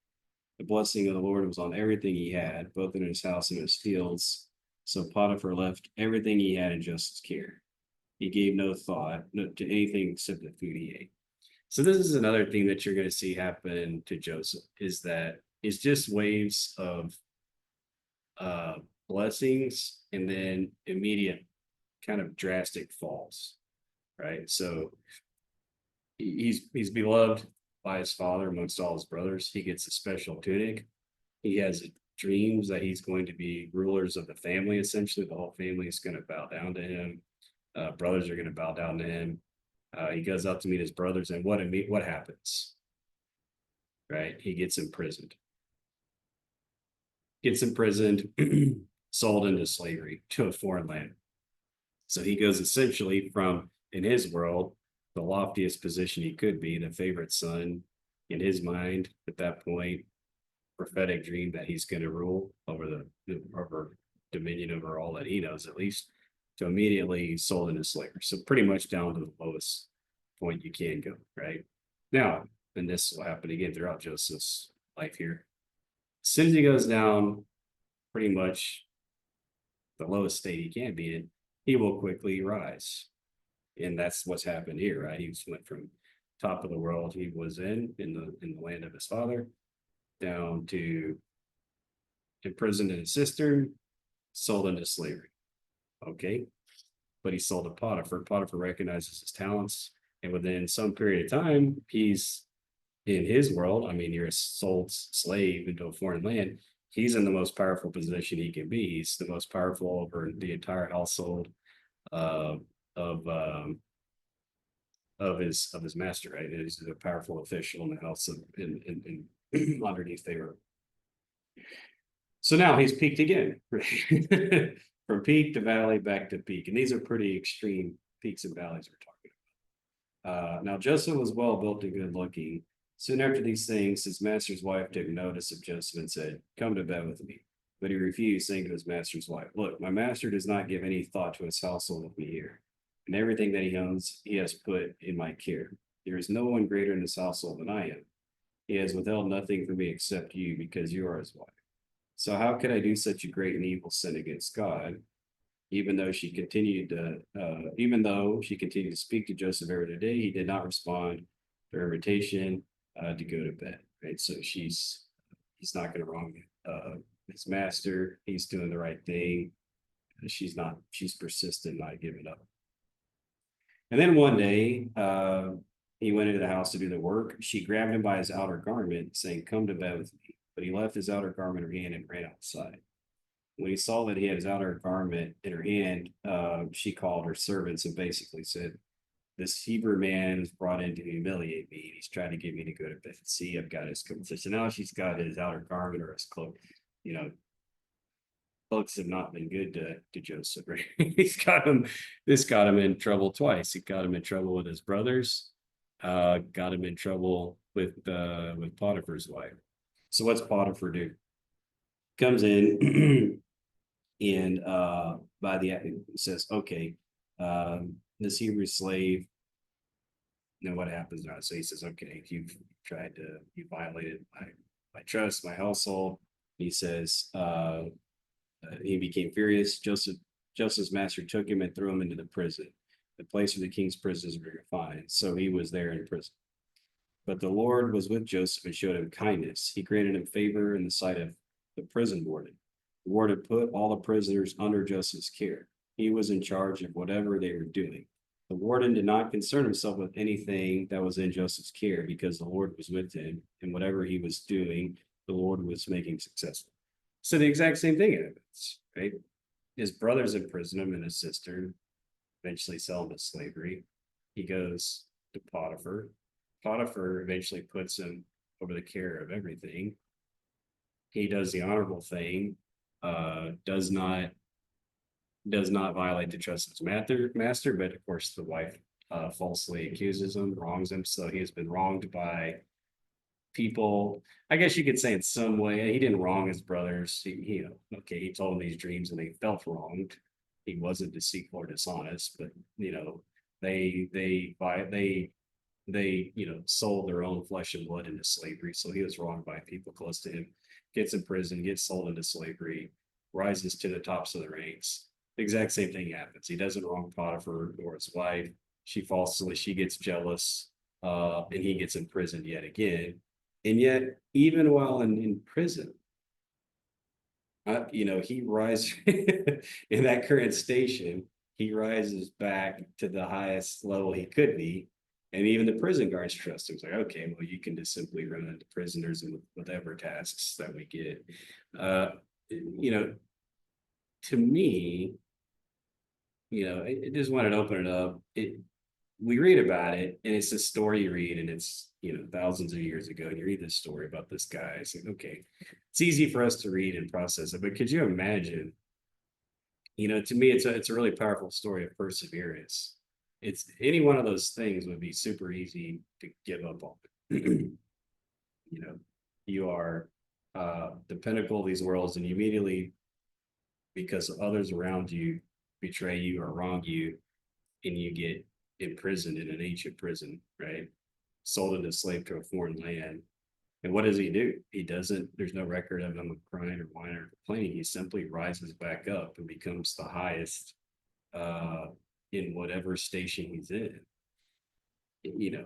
The blessing of the Lord was on everything he had, both in his house and in his fields. So Potiphar left everything he had in Joseph's care. He gave no thought to anything except the food he ate. So this is another thing that you're going to see happen to Joseph, is that it's just waves of blessings and then immediate kind of drastic falls, right? So he's beloved by his father amongst all his brothers. He gets a special tunic. He has dreams that he's going to be rulers of the family. Essentially, the whole family is going to bow down to him. Brothers are going to bow down to him. He goes out to meet his brothers, and what happens? Right? He gets imprisoned. Sold into slavery to a foreign land. So he goes essentially from, in his world, the loftiest position he could be, the favorite son in his mind at that point, prophetic dream that he's going to rule over over dominion over all that he knows, at least, to immediately sold into slavery. So pretty much down to the lowest point you can go, right? Now, and this will happen again throughout Joseph's life here. As soon as he goes down pretty much the lowest state he can be in, he will quickly rise. And that's what's happened here, right? He went from top of the world he was in the land of his father, down to imprisoned in a cistern, sold into slavery. Okay. But he sold to Potiphar. Potiphar recognizes his talents. And within some period of time, he's in his world. I mean, you're a sold slave into a foreign land. He's in the most powerful position he can be. He's the most powerful over the entire household uh, of his master, right? He's a powerful official in the house of in underneath Pharaoh. So now he's peaked again, right? From peak to valley, back to peak. And these are pretty extreme peaks and valleys we're talking about. Now Joseph was well built and good looking. Soon after these things, his master's wife took notice of Joseph and said, "Come to bed with me." But he refused, saying to his master's wife, "Look, my master does not give any thought to his household with me here, and everything that he owns, he has put in my care. There is no one greater in this household than I am. He has withheld nothing from me except you, because you are his wife. So how could I do such a great and evil sin against God?" Even though she continued to speak to Joseph every day, he did not respond to her invitation to go to bed. Right, so he's not going to wrong his master. He's doing the right thing. She's not. She's persistent, not giving up. And then one day, he went into the house to do the work. She grabbed him by his outer garment, saying, "Come to bed with me." But he left his outer garment in her hand and ran outside. When he saw that he had his outer garment in her hand, she called her servants and basically said, "This Hebrew man is brought in to humiliate me. He's trying to get me to go to bed. See, I've got his coat." So now she's got his outer garment or his cloak. You know, cloaks have not been good to Joseph, right? This got him in trouble twice. He got him in trouble with his brothers, got him in trouble with Potiphar's wife. So what's Potiphar do? Comes in and by the says, "Okay, this Hebrew slave, you know what happens now?" So he says, "Okay, you violated my trust, my household." He says, he became furious. Joseph's master took him and threw him into the prison, the place where the king's prisoners were confined. So he was there in prison. But the Lord was with Joseph and showed him kindness. He granted him favor in the sight of the prison warden. The warden put all the prisoners under Joseph's care. He was in charge of whatever they were doing. The warden did not concern himself with anything that was in Joseph's care, because the Lord was with him, and whatever he was doing, the Lord was making successful. So the exact same thing happens, right? His brothers imprison him and his sister, eventually sell him to slavery. He goes to Potiphar. Potiphar eventually puts him over the care of everything. He does the honorable thing, does not violate the trust of his master, but of course the wife falsely accuses him, wrongs him. So he has been wronged by people. I guess you could say in some way he didn't wrong his brothers. He he told them these dreams and they felt wronged. He wasn't deceitful or dishonest, but they sold their own flesh and blood into slavery. So he was wronged by people close to him, gets in prison, gets sold into slavery, rises to the tops of the ranks. The exact same thing happens. He doesn't wrong Potiphar or his wife. She gets jealous, and he gets imprisoned yet again. And yet, even while in prison, he rises in that current station, he rises back to the highest level he could be. And even the prison guards trust him. It's like, okay, well, you can just simply run into prisoners and whatever tasks that we get. To me, I just wanted to open it up. We read about it, and it's a story you read, and it's thousands of years ago, and you read this story about this guy. It's like, okay, it's easy for us to read and process it, but could you imagine? To me, it's a really powerful story of perseverance. It's any one of those things would be super easy to give up on. You are the pinnacle of these worlds, and you immediately, because others around you betray you or wrong you, and you get imprisoned in an ancient prison, right? Sold into slave to a foreign land. And what does he do? There's no record of him crying or whining or complaining. He simply rises back up and becomes the highest in whatever station he's in.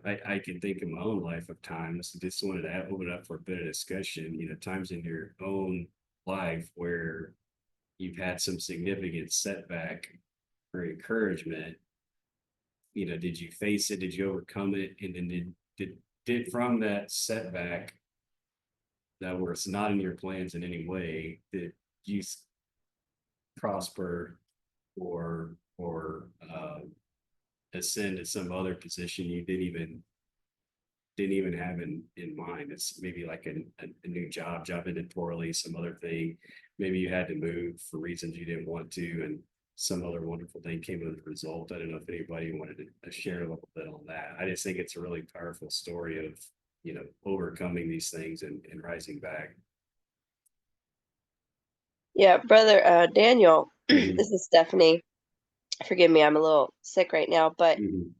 I can think in my own life of times, just wanted to open it up for a bit of discussion, times in your own life where, you've had some significant setback or encouragement, you know, did you face it? Did you overcome it? And then did from that setback that was not in your plans in any way, did you prosper or ascend to some other position you didn't even have in mind? It's maybe like a new job ended poorly, some other thing. Maybe you had to move for reasons you didn't want to, and some other wonderful thing came as a result. I don't know if anybody wanted to share a little bit on that. I just think it's a really powerful story of, you know, overcoming these things and rising back. Yeah, brother Daniel, Mhm. this is Stephanie. Forgive me, I'm a little sick right now, but Mhm.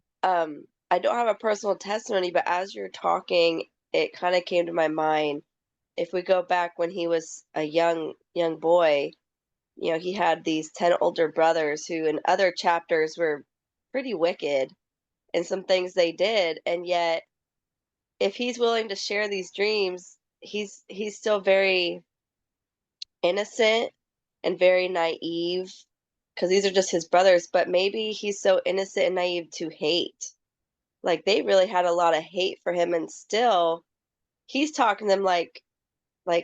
I don't have a personal testimony, but as you're talking, it kind of came to my mind. If we go back when he was a young boy, you know, he had these 10 older brothers who in other chapters were pretty wicked in some things they did, and yet if he's willing to share these dreams, he's still very innocent and very naive because these are just his brothers, but maybe he's so innocent and naive to hate. Like they really had a lot of hate for him, and still he's talking to them like,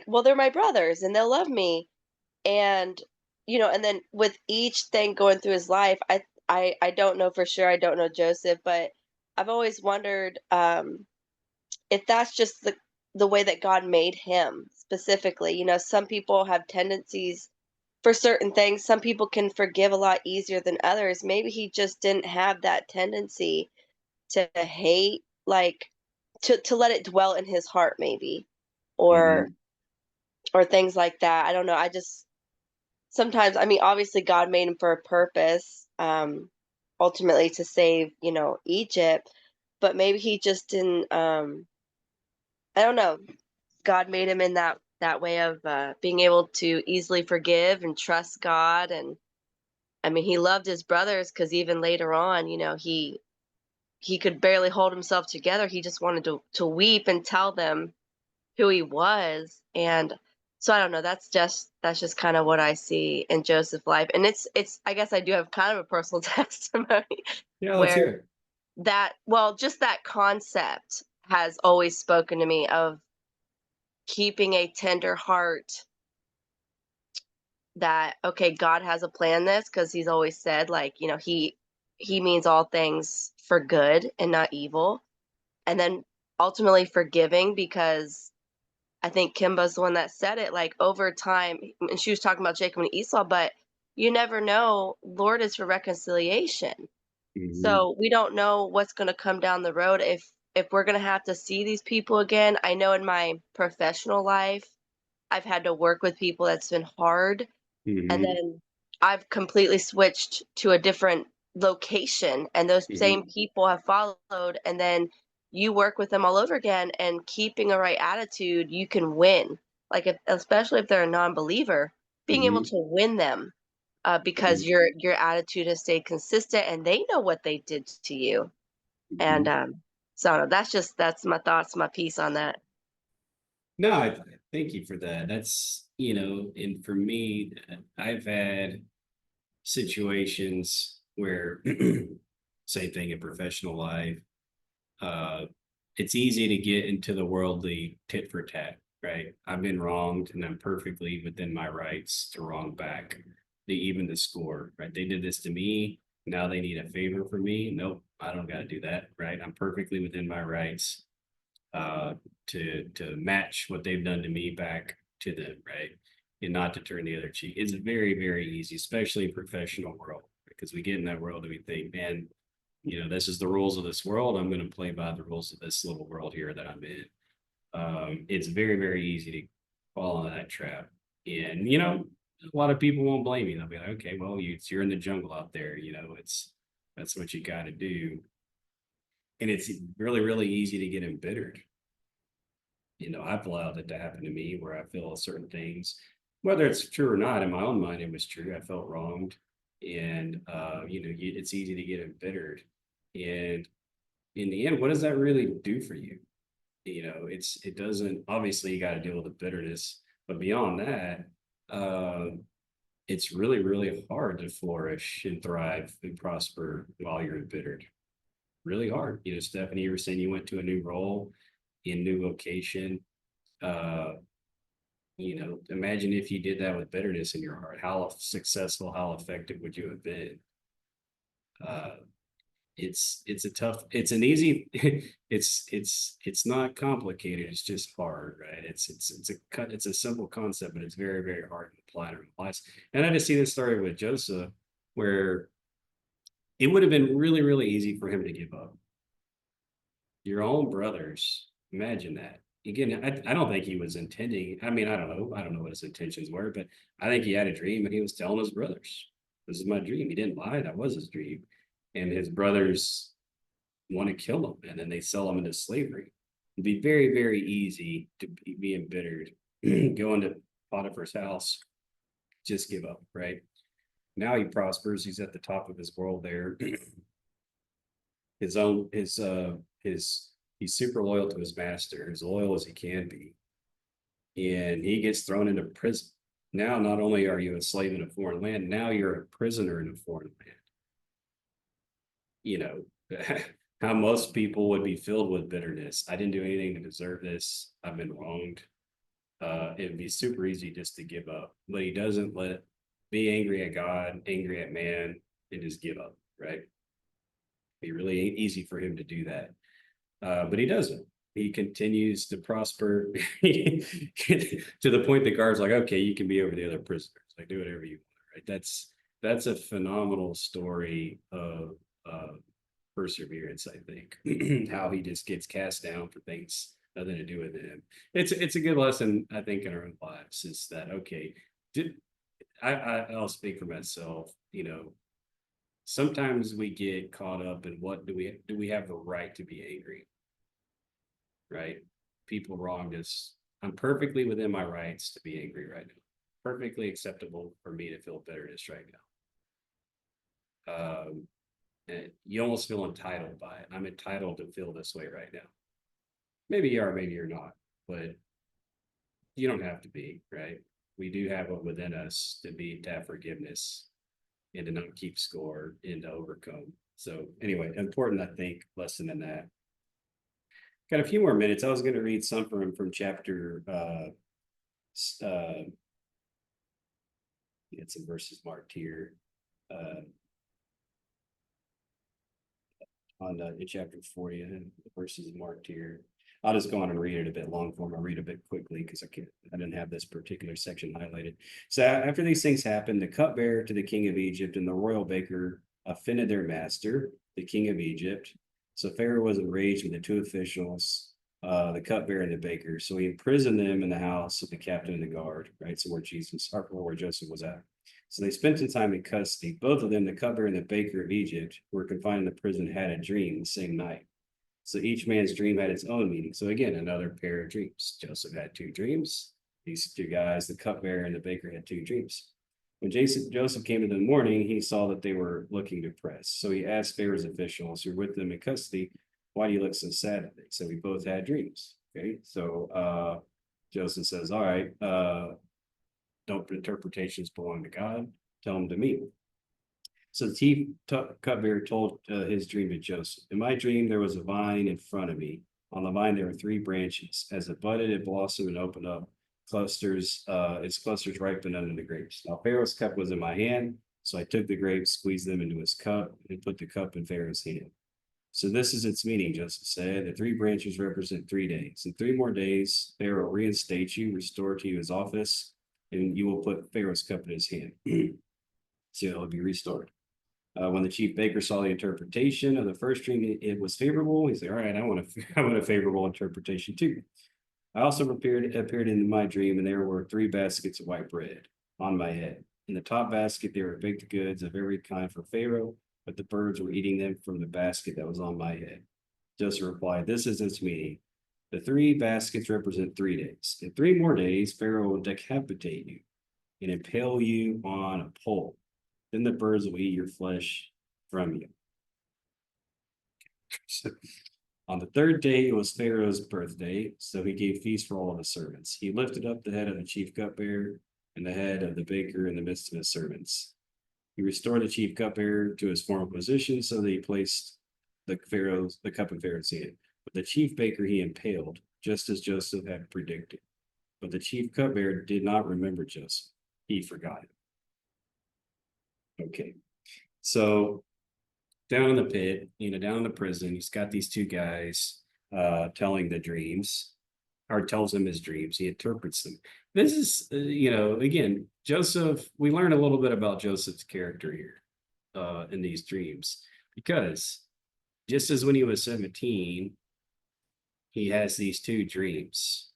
well, they're my brothers and they'll love me. And you know, and then with each thing going through his life, I don't know for sure. I don't know Joseph, but I've always wondered if that's just the way that God made him specifically. You know, some people have tendencies for certain things. Some people can forgive a lot easier than others. Maybe he just didn't have that tendency to hate, like to let it dwell in his heart, maybe, or Mhm. or things like that. I don't know. I just sometimes, I mean, obviously God made him for a purpose, ultimately to save, you know, Egypt, but maybe he just didn't. I don't know. God made him in that way of being able to easily forgive and trust God. And I mean, he loved his brothers because even later on, you know, he could barely hold himself together. He just wanted to weep and tell them who he was. And so I don't know. That's just kind of what I see in Joseph's life. And it's I guess I do have kind of a personal testimony Yeah, let's where hear it. that well, just that concept has always spoken to me of keeping a tender heart, that okay, God has a plan this because he's always said, like, you know, he means all things for good and not evil. And then ultimately forgiving, because I think Kimba's the one that said it, like over time, and she was talking about Jacob and Esau, but you never know. Lord is for reconciliation. Mhm. So we don't know what's going to come down the road if we're going to have to see these people again. I know in my professional life, I've had to work with people that's been hard, and Mhm. then I've completely switched to a different location, and those same Mhm. people have followed, and then you work with them all over again, and keeping a right attitude, you can win. Like if, especially if they're a non-believer, being able Mhm. to win them because Mhm. your attitude has stayed consistent, and they know what they did to you. And Mhm. so that's my thoughts, my piece on that. No, thank you for that. That's, you know, and for me, I've had situations where, same thing in professional life, uh, it's easy to get into the worldly tit for tat, right? I've been wronged and I'm perfectly within my rights to wrong back. Even the score, right? They did this to me. Now they need a favor from me. Nope, I don't got to do that, right? I'm perfectly within my rights uh, to match what they've done to me back to them, right? And not to turn the other cheek. It's very, very easy, especially in professional world, because we get in that world and we think, man, you know, this is the rules of this world. I'm going to play by the rules of this little world here that I'm in. It's very, very easy to fall into that trap. And, you know, a lot of people won't blame you. They'll be like, okay, well, you're in the jungle out there. You know, that's what you got to do. And it's really, really easy to get embittered. You know, I've allowed it to happen to me where I feel certain things, whether it's true or not. In my own mind, it was true. I felt wronged, and you know, it's easy to get embittered. And in the end, what does that really do for you? You know, it doesn't. Obviously, you got to deal with the bitterness, but beyond that, uh, it's really, really hard to flourish and thrive and prosper while you're embittered. Really hard. You know, Stephanie, you were saying you went to a new role in new location. Uh, you know, imagine if you did that with bitterness in your heart. How successful, how effective would you have been? Uh, it's a tough, it's an easy, it's not complicated, it's just hard, right? It's a simple concept, but it's very, very hard to apply to our lives. And I just see this story with Joseph, where it would have been really, really easy for him to give up. Your own brothers, imagine that. Again, I don't think he was intending, I mean, I don't know what his intentions were, but I think he had a dream and he was telling his brothers, this is my dream. He didn't lie, that was his dream. And his brothers want to kill him, and then they sell him into slavery. It'd be very, very easy to be embittered, go into Potiphar's house, just give up, right? Now he prospers, he's at the top of his world there. He's super loyal to his master, as loyal as he can be. And he gets thrown into prison. Now, not only are you a slave in a foreign land, now you're a prisoner in a foreign land. You know, how most people would be filled with bitterness. I didn't do anything to deserve this. I've been wronged. It'd be super easy just to give up, but he doesn't be angry at God, angry at man, and just give up, right? Be really easy for him to do that. But he doesn't. He continues to prosper to the point the guard's like, okay, you can be over the other prisoners. Like, do whatever you want, right? That's a phenomenal story of perseverance, I think. How he just gets cast down for things nothing to do with him. It's a good lesson, I think, in our own lives, is that okay, I'll speak for myself, you know, sometimes we get caught up in what do we have the right to be angry, right? People wronged us. I'm perfectly within my rights to be angry right now. Perfectly acceptable for me to feel bitterness right now. And you almost feel entitled by it. I'm entitled to feel this way right now. Maybe you are, maybe you're not, but you don't have to be, right? We do have it within us to have forgiveness and to not keep score and to overcome. So anyway, important, I think, lesson in that. Got a few more minutes. I was going to read some from chapter get some verses marked here. In chapter 40, and the verses marked here. I'll just go on and read it a bit long form. I'll read a bit quickly because I didn't have this particular section highlighted. So after these things happened, the cupbearer to the king of Egypt and the royal baker offended their master, the king of Egypt. So Pharaoh was enraged with the two officials, the cupbearer and the baker. So he imprisoned them in the house of the captain of the guard, right? So where Joseph was at. So they spent some time in custody. Both of them, the cupbearer and the baker of Egypt, who were confined in the prison, had a dream the same night. So each man's dream had its own meaning. So again, another pair of dreams. Joseph had two dreams. These two guys, the cupbearer and the baker, had two dreams. When Joseph came in the morning, he saw that they were looking depressed. So he asked Pharaoh's officials who were with them in custody, why do you look so sad? So we both had dreams. Okay, so Joseph says, all right, don't interpretations belong to God? Tell them to me. So the chief cupbearer told his dream to Joseph. In my dream, there was a vine in front of me. On the vine, there were three branches. As it budded, it blossomed and opened up clusters. Its clusters ripened under the grapes. Now Pharaoh's cup was in my hand, so I took the grapes, squeezed them into his cup, and put the cup in Pharaoh's hand. So this is its meaning, Joseph said. The three branches represent 3 days. In 3 more days, Pharaoh will reinstate you, restore to you his office, and you will put Pharaoh's cup in his hand. So it will be restored. When the chief baker saw the interpretation of the first dream, it was favorable. He said, all right, I want a favorable interpretation too. I also appeared in my dream, and there were 3 baskets of white bread on my head. In the top basket, there were baked goods of every kind for Pharaoh, but the birds were eating them from the basket that was on my head. Joseph replied, this is its meaning. The 3 baskets represent 3 days. In 3 more days, Pharaoh will decapitate you and impale you on a pole. Then the birds will eat your flesh from you. So, on the 3rd day, it was Pharaoh's birthday, so he gave feast for all of his servants. He lifted up the head of the chief cupbearer and the head of the baker in the midst of his servants. He restored the chief cupbearer to his former position, so that he placed the cup in Pharaoh's hand. But the chief baker he impaled, just as Joseph had predicted. But the chief cupbearer did not remember Joseph. He forgot him. Okay. So down in the pit, down in the prison, he's got these two guys telling the dreams, or tells him his dreams. He interprets them. This is, again, Joseph, we learn a little bit about Joseph's character here in these dreams, because just as when he was 17, he has these two dreams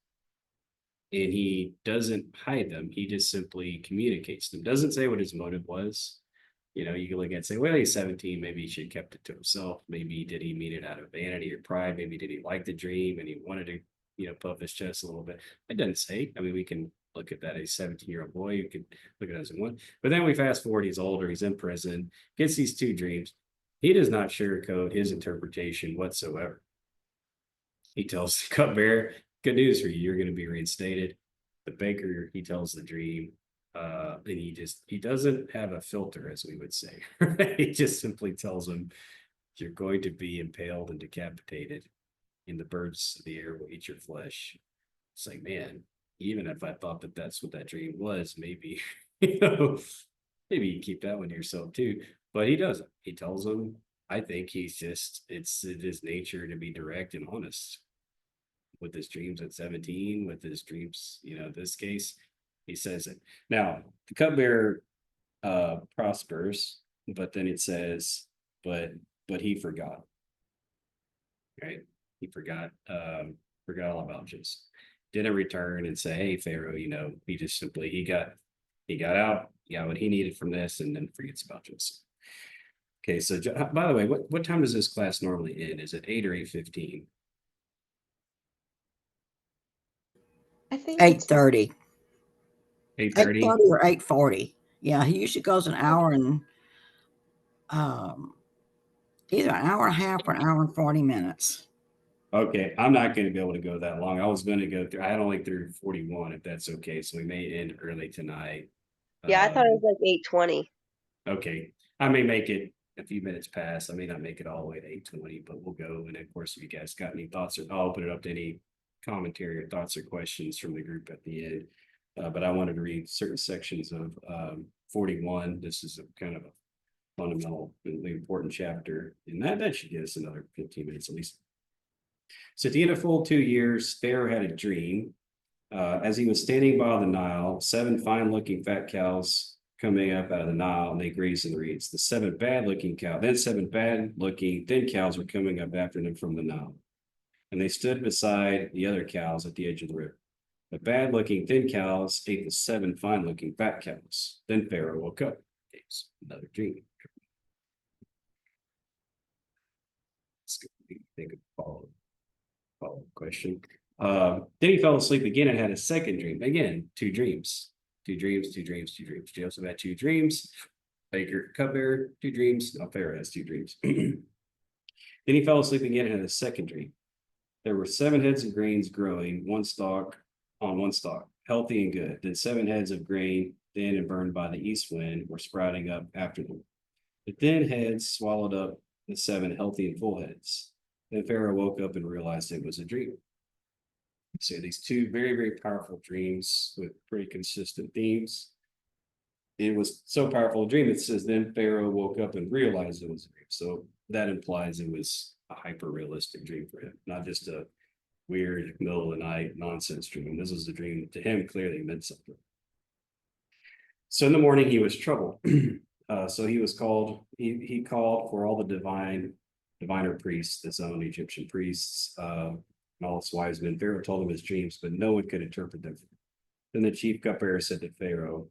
and he doesn't hide them. He just simply communicates them. Doesn't say what his motive was. You can look at it and say, well, he's 17. Maybe he should have kept it to himself. Maybe did he mean it out of vanity or pride? Maybe did he like the dream and he wanted to, puff his chest a little bit? It doesn't say. I mean, we can look at that. A 17-year-old boy, you could look at it as one. But then we fast forward, he's older, he's in prison, gets these two dreams. He does not sugarcoat his interpretation whatsoever. He tells the cupbearer, good news for you, you're going to be reinstated. The baker, he tells the dream. And he doesn't have a filter, as we would say. He just simply tells him, you're going to be impaled and decapitated, and the birds of the air will eat your flesh. It's like, man, even if I thought that that's what that dream was, maybe, maybe you keep that one to yourself too. But he doesn't. He tells him, I think it's his nature to be direct and honest with his dreams at 17, with his dreams, this case, he says it. Now, the cupbearer prospers, but then it says, but he forgot. Right? He forgot all about Joseph. Didn't return and say, hey, Pharaoh, he just simply, he got out, got what he needed from this, and then forgets about Joseph. Okay, so by the way, what time does this class normally end? Is it 8 or 8:15? I think it's 8:30. 8:30? 8:30 or 8:40. Yeah, he usually goes an hour and either an hour and a half or an hour and 40 minutes. Okay, I'm not going to be able to go that long. I was going to go through, I had only through 41, if that's okay. So we may end early tonight. Yeah, I thought it was like 8:20. Okay, I may make it a few minutes past. I may not make it all the way to 8:20, but we'll go. And of course, if you guys got any thoughts, or I'll open it up to any commentary or thoughts or questions from the group at the end. But I wanted to read certain sections of 41. This is a kind of a fundamental, really important chapter, and that should get us another 15 minutes at least. So at the end of full 2 years, Pharaoh had a dream. As he was standing by the Nile, 7 fine-looking fat cows coming up out of the Nile, and they grazed in the reeds. The 7 bad-looking cows, then 7 bad-looking thin cows were coming up after them from the Nile, and they stood beside the other cows at the edge of the river. The bad-looking thin cows ate the 7 fine-looking fat cows. Then Pharaoh woke up. It's another dream. Let's think of follow-up question. Then he fell asleep again and had a second dream. Again, 2 dreams. 2 dreams. Joseph had 2 dreams. Baker, cupbearer, 2 dreams. Now Pharaoh has 2 dreams. Then he fell asleep again and had a second dream. There were 7 heads of grains growing, one stalk, healthy and good. Then 7 heads of grain, thin and burned by the east wind, were sprouting up after them. The thin heads swallowed up the 7 healthy and full heads. Then Pharaoh woke up and realized it was a dream. So these 2 very, very powerful dreams with pretty consistent themes. It was so powerful a dream, it says, then Pharaoh woke up and realized it was a dream. So that implies it was a hyper-realistic dream for him, not just a weird middle of the night nonsense dream. This was a dream that to him clearly meant something. So in the morning he was troubled. So he called for all the diviner priests, his own Egyptian priests, and all his wise men. Pharaoh told him his dreams, but no one could interpret them. Then the chief cupbearer said to Pharaoh,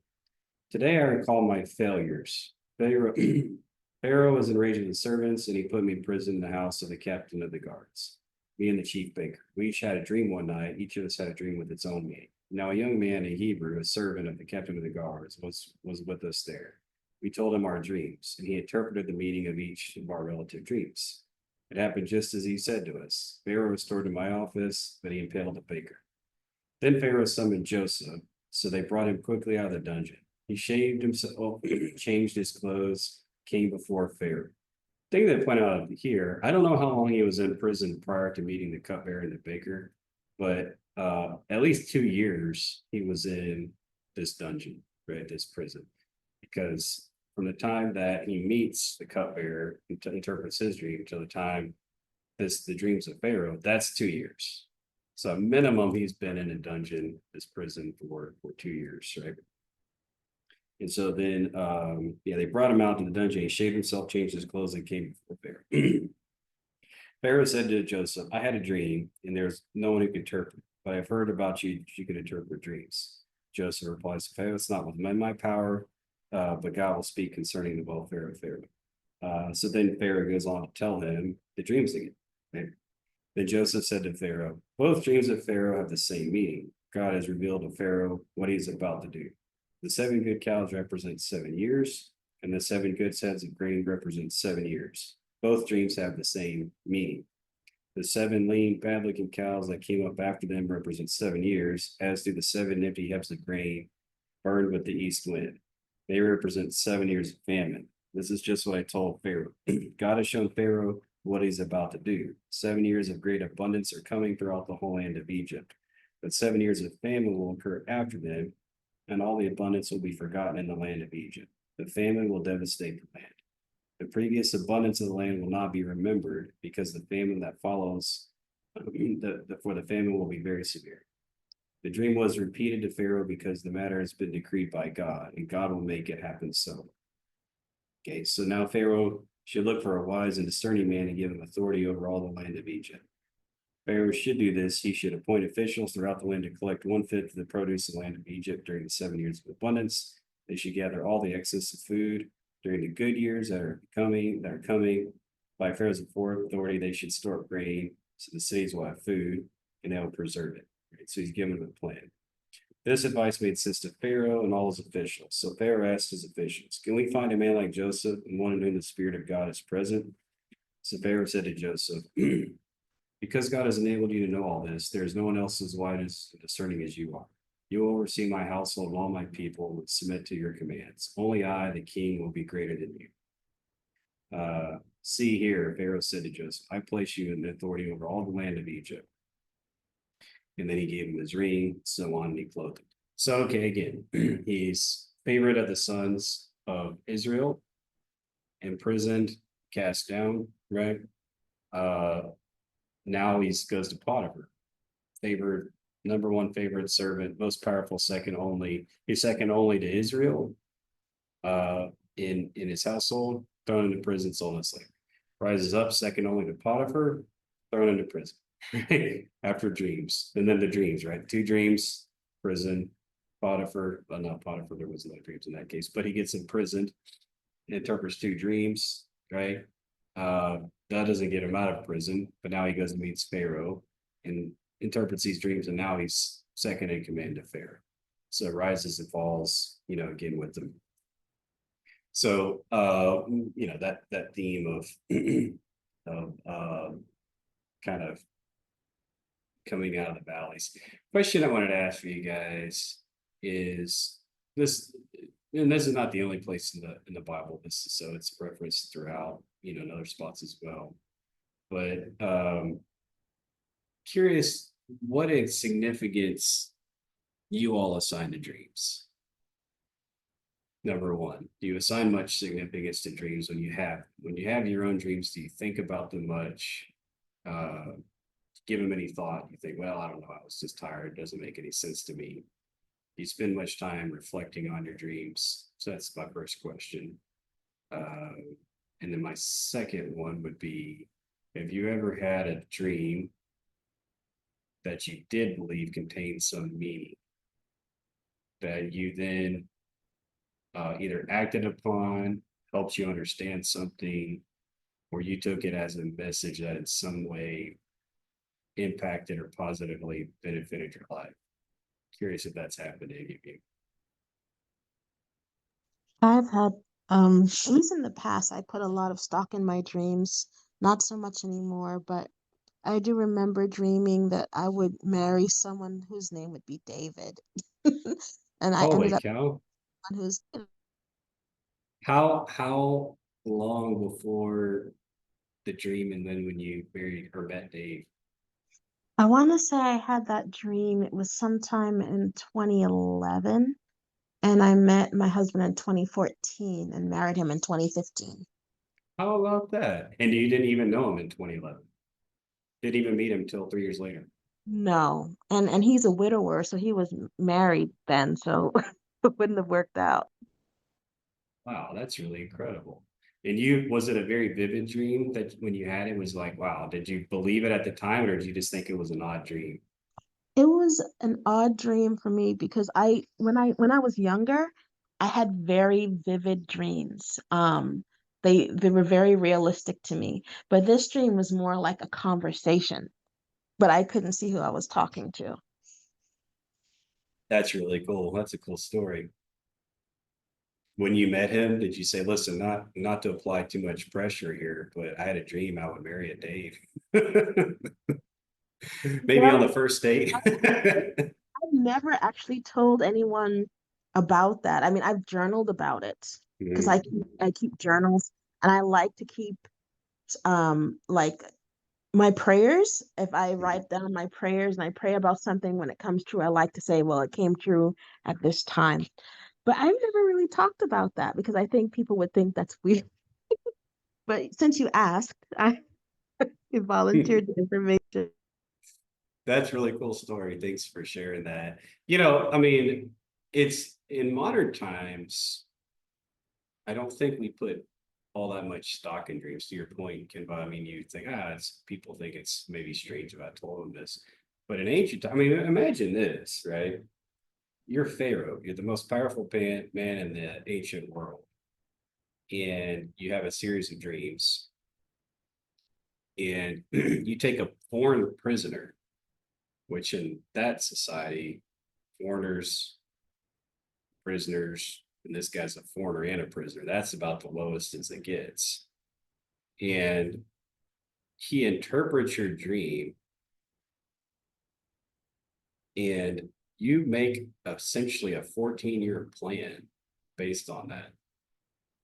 today I recall my failures. Pharaoh was enraged with his servants, and he put me in prison in the house of the captain of the guards. Me and the chief baker. We each had a dream one night. Each of us had a dream with its own meaning. Now a young man, a Hebrew, a servant of the captain of the guards, was with us there. We told him our dreams, and he interpreted the meaning of each of our relative dreams. It happened just as he said to us. Pharaoh restored to my office, but he impaled the baker. Then Pharaoh summoned Joseph, So they brought him quickly out of the dungeon. He shaved himself, changed his clothes, came before Pharaoh. Thing to point out here, I don't know how long he was in prison prior to meeting the cupbearer and the baker, but at least 2 years he was in this dungeon, right? This prison. Because from the time that he meets the cupbearer and interprets his dream to the time the dreams of Pharaoh, that's 2 years. So minimum he's been in a dungeon, this prison for 2 years, right? And so then they brought him out to the dungeon. He shaved himself, changed his clothes, and came before Pharaoh. Pharaoh said to Joseph, I had a dream, and there's no one who can interpret, but I've heard about you that you can interpret dreams. Joseph replies to Pharaoh, it's not within my power, but God will speak concerning the welfare of Pharaoh. So then Pharaoh goes on to tell him the dreams again. Right? Then Joseph said to Pharaoh, both dreams of Pharaoh have the same meaning. God has revealed to Pharaoh what he's about to do. The 7 good cows represent 7 years, and the 7 good heads of grain represent 7 years. Both dreams have the same meaning. The 7 lean, bad-looking cows that came up after them represent 7 years, as do the 7 empty heaps of grain burned with the east wind. They represent 7 years of famine. This is just what I told Pharaoh. God has shown Pharaoh what he's about to do. 7 years of great abundance are coming throughout the whole land of Egypt, but 7 years of famine will occur after them, and all the abundance will be forgotten in the land of Egypt. The famine will devastate the land. The previous abundance of the land will not be remembered, because the famine that follows, for the famine will be very severe. The dream was repeated to Pharaoh because the matter has been decreed by God, and God will make it happen so. Okay, so now Pharaoh should look for a wise and discerning man and give him authority over all the land of Egypt. Pharaoh should do this. He should appoint officials throughout the land to collect 1/5 of the produce of the land of Egypt during the 7 years of abundance. They should gather all the excess of food during the good years that are coming. By Pharaoh's authority, they should store up grain so the cities will have food and they will preserve it. Right? So he's given them a plan. This advice made sense to Pharaoh and all his officials. So Pharaoh asked his officials, can we find a man like Joseph and one in whom the Spirit of God is present? So Pharaoh said to Joseph, because God has enabled you to know all this, there is no one else as wise and discerning as you are. You will oversee my household and all my people would submit to your commands. Only I, the king, will be greater than you. See here, Pharaoh said to Joseph, I place you in authority over all the land of Egypt. And then he gave him his ring, so on, and he clothed him. So, okay, again, he's favorite of the sons of Israel, imprisoned, cast down, right? Now he goes to Potiphar, favored, number one favorite servant, most powerful, second only. He's second only to Israel in his household, thrown into prison, sold as slave. Rises up, second only to Potiphar, thrown into prison. After dreams, and then the dreams, right? 2 dreams, prison, Potiphar, well, not Potiphar, there was no dreams in that case, but he gets imprisoned, interprets 2 dreams, right? That doesn't get him out of prison, but now he goes and meets Pharaoh and interprets these dreams, and now he's second in command to Pharaoh. So rises and falls, again with them. So that theme of kind of coming out of the valleys. Question I wanted to ask for you guys is this, and this is not the only place in the Bible. So it's referenced throughout, in other spots as well. But curious what significance you all assign to dreams. Number one, do you assign much significance to dreams when you have your own dreams? Do you think about them much? Give them any thought? You think, well, I don't know, I was just tired. It doesn't make any sense to me. Do you spend much time reflecting on your dreams? So that's my first question. And then my second one would be, have you ever had a dream that you did believe contained some meaning that you then either acted upon, helped you understand something, or you took it as a message that in some way impacted or positively benefited your life? Curious if that's happened to any of you. I've had, at least in the past, I put a lot of stock in my dreams. Not so much anymore, but I do remember dreaming that I would marry someone whose name would be David. And I ended Holy up cow. on whose How long before the dream and then when you married or met Dave? I want to say I had that dream. It was sometime in 2011, and I met my husband in 2014 and married him in 2015. How about that? And you didn't even know him in 2011. Didn't even meet him until 3 years later. No, and he's a widower, so he was married then, so it wouldn't have worked out. Wow, that's really incredible. And you, was it a very vivid dream that when you had it was like, wow, did you believe it at the time or did you just think it was an odd dream? It was an odd dream for me because when I was younger, I had very vivid dreams. They were very realistic to me, but this dream was more like a conversation, but I couldn't see who I was talking to. That's really cool. That's a cool story. When you met him, did you say, listen, not to apply too much pressure here, but I had a dream I would marry a Dave. Maybe on No, the first date. I've never actually told anyone about that. I mean, I've journaled about it because Mhm. I keep journals, and I like to keep like my prayers. If I write down my prayers and I pray about something when it comes true, I like to say, well, it came true at this time. But I've never really talked about that because I think people would think that's weird. But since you asked, I volunteered the information. That's really cool story. Thanks for sharing that. You know, I mean, it's in modern times, I don't think we put all that much stock in dreams. To your point, Kenva, I mean, you think, it's people think it's maybe strange if I told them this. But in ancient time, I mean, imagine this, right? You're Pharaoh, you're the most powerful man in the ancient world, and you have a series of dreams, and you take a foreign prisoner, which in that society, foreigners, prisoners, and this guy's a foreigner and a prisoner. That's about the lowest as it gets. And he interprets your dream, and you make essentially a 14-year plan based on that.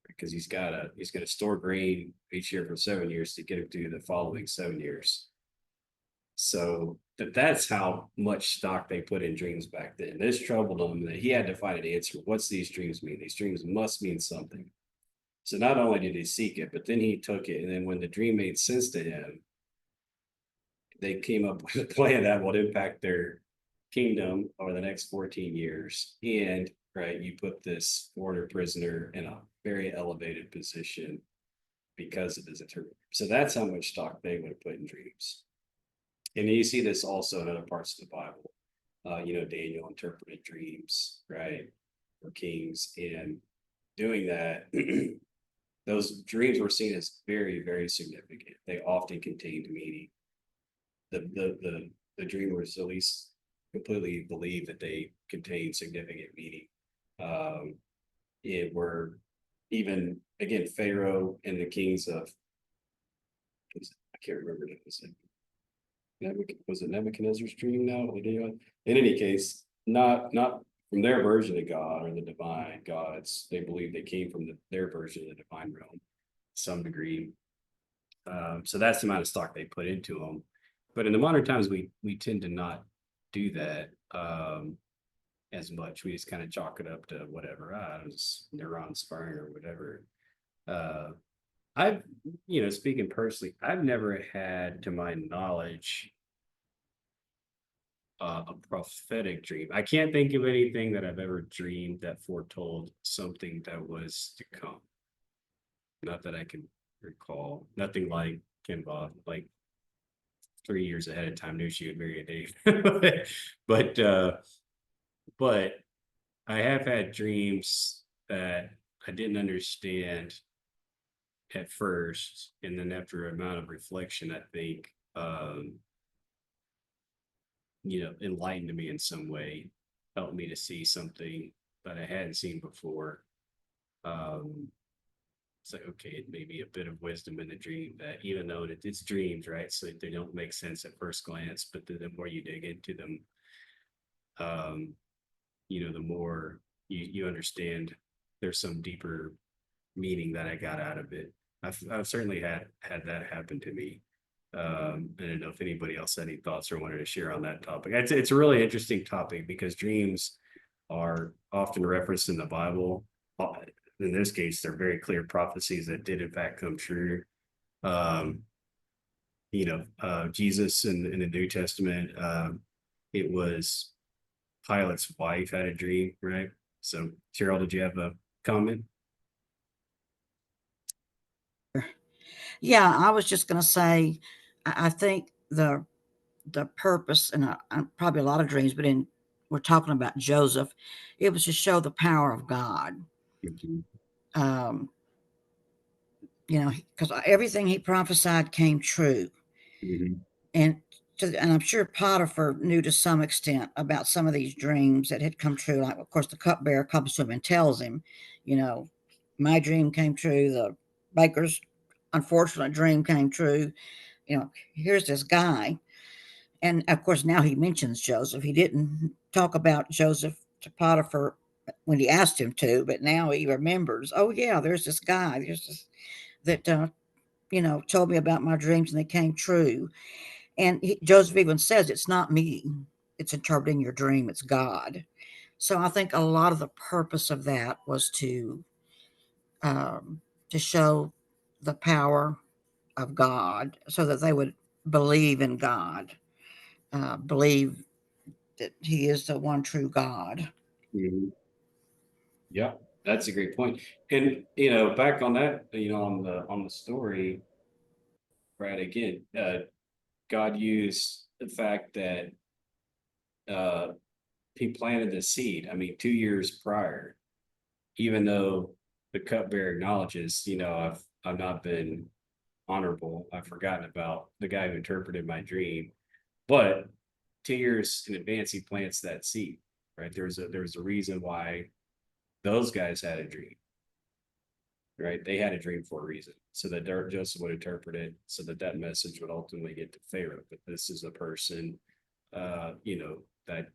Because he's going to store grain each year for 7 years to get it through the following 7 years. So that's how much stock they put in dreams back then. This troubled him that he had to find an answer. What's these dreams mean? These dreams must mean something. So not only did he seek it, but then he took it. And then when the dream made sense to him, they came up with a plan that would impact their kingdom over the next 14 years. And right, you put this foreigner prisoner in a very elevated position because of his interpretation. So that's how much stock they would have put in dreams. And you see this also in other parts of the Bible. Daniel interpreted dreams, right? For kings. And doing that, those dreams were seen as very, very significant. They often contained meaning. The dreamers at least completely believe that they contain significant meaning. It were even again Pharaoh and the kings of I can't remember it was it Nebuchadnezzar's dream now? In any case, not from their version of God or the divine gods. They believe they came from their version of the divine realm, to some degree. So that's the amount of stock they put into them. But in the modern times, we tend to not do that as much. We just kind of chalk it up to whatever. It was neurons firing or whatever. I've, speaking personally, I've never had, to my knowledge, a prophetic dream. I can't think of anything that I've ever dreamed that foretold something that was to come. Not that I can recall. Nothing like Kinva, like 3 years ahead of time knew she would marry a Dave. but but I have had dreams that I didn't understand at first, and then after an amount of reflection, I think enlightened me in some way, helped me to see something that I hadn't seen before. it's like, okay, it may be a bit of wisdom in the dream that even though it's dreams, right? So they don't make sense at first glance, but the more you dig into them, um, the more you understand there's some deeper meaning that I got out of it. I've certainly had that happen to me. I don't know if anybody else had any thoughts or wanted to share on that topic. It's a really interesting topic because dreams are often referenced in the Bible. In this case, they're very clear prophecies that did in fact come true. Um, Jesus in the New Testament, it was Pilate's wife had a dream, right? So, Cheryl, did you have a comment? Yeah, I was just going to say, I think the purpose, and probably a lot of dreams, but we're talking about Joseph, it was to show the power of God. Mhm. Um, because everything he prophesied came true, Mhm. and and I'm sure Potiphar knew to some extent about some of these dreams that had come true. Like, of course, the cupbearer comes to him and tells him, you know, my dream came true. The baker's unfortunate dream came true. Here's this guy. And of course, now he mentions Joseph. He didn't talk about Joseph to Potiphar when he asked him to, but now he remembers, oh, yeah, there's this guy. There's this that, told me about my dreams and they came true. And Joseph even says, it's not me. It's interpreting your dream. It's God. So I think a lot of the purpose of that was to show the power of God so that they would believe in God, believe that he is the one true God. Mhm. Yeah, that's a great point. And back on that, on the story, right? Again, God used the fact that uh he planted the seed. I mean, 2 years prior, even though the cupbearer acknowledges, I've not been honorable. I've forgotten about the guy who interpreted my dream. But 2 years in advance, he plants that seed, right? There's a reason why those guys had a dream, right? They had a dream for a reason, so that Joseph would interpret it, so that that message would ultimately get to Pharaoh. But this is a person, that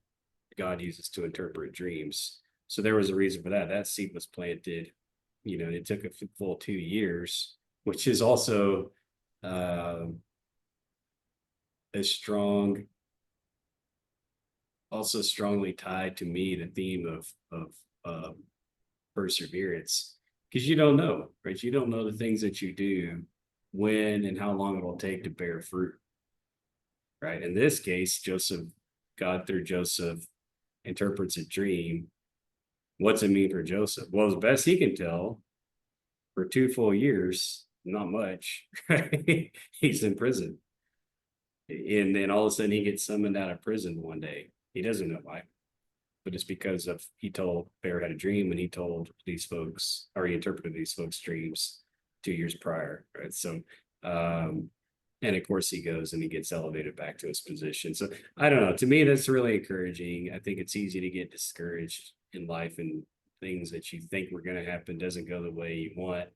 God uses to interpret dreams. So there was a reason for that. That seed was planted, and it took a full 2 years, which is also uh, a strong, also strongly tied to me the theme of perseverance, because you don't know, right? You don't know the things that you do, when and how long it will take to bear fruit, right? In this case, God through Joseph interprets a dream. What's it mean for Joseph? Well, as best he can tell, for 2 full years, not much, right? He's in prison. And then all of a sudden he gets summoned out of prison one day. He doesn't know why, but it's because he told Pharaoh had a dream, and he told these folks, or he interpreted these folks' dreams 2 years prior, right? So, and of course he goes and he gets elevated back to his position. So I don't know. To me, that's really encouraging. I think it's easy to get discouraged in life, and things that you think were going to happen doesn't go the way you want.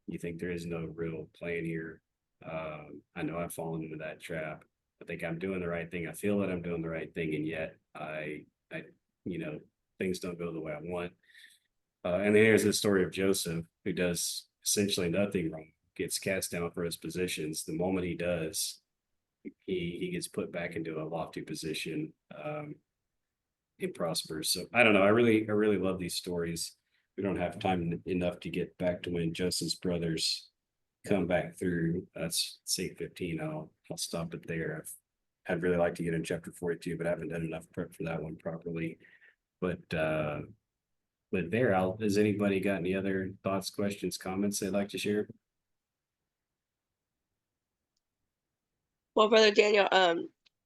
You think there is no real plan here. I know I've fallen into that trap. I think I'm doing the right thing. I feel that I'm doing the right thing, and yet I things don't go the way I want. And then here's the story of Joseph, who does essentially nothing wrong, gets cast down for his positions. The moment he does, he gets put back into a lofty position, and prospers. So I don't know. I really love these stories. We don't have time enough to get back to when Joseph's brothers come back through. That's 8:15. I'll stop it there. I'd really like to get in chapter 42, but I haven't done enough prep for that one properly. But there, has anybody got any other thoughts, questions, comments they'd like to share? Well, Brother Daniel,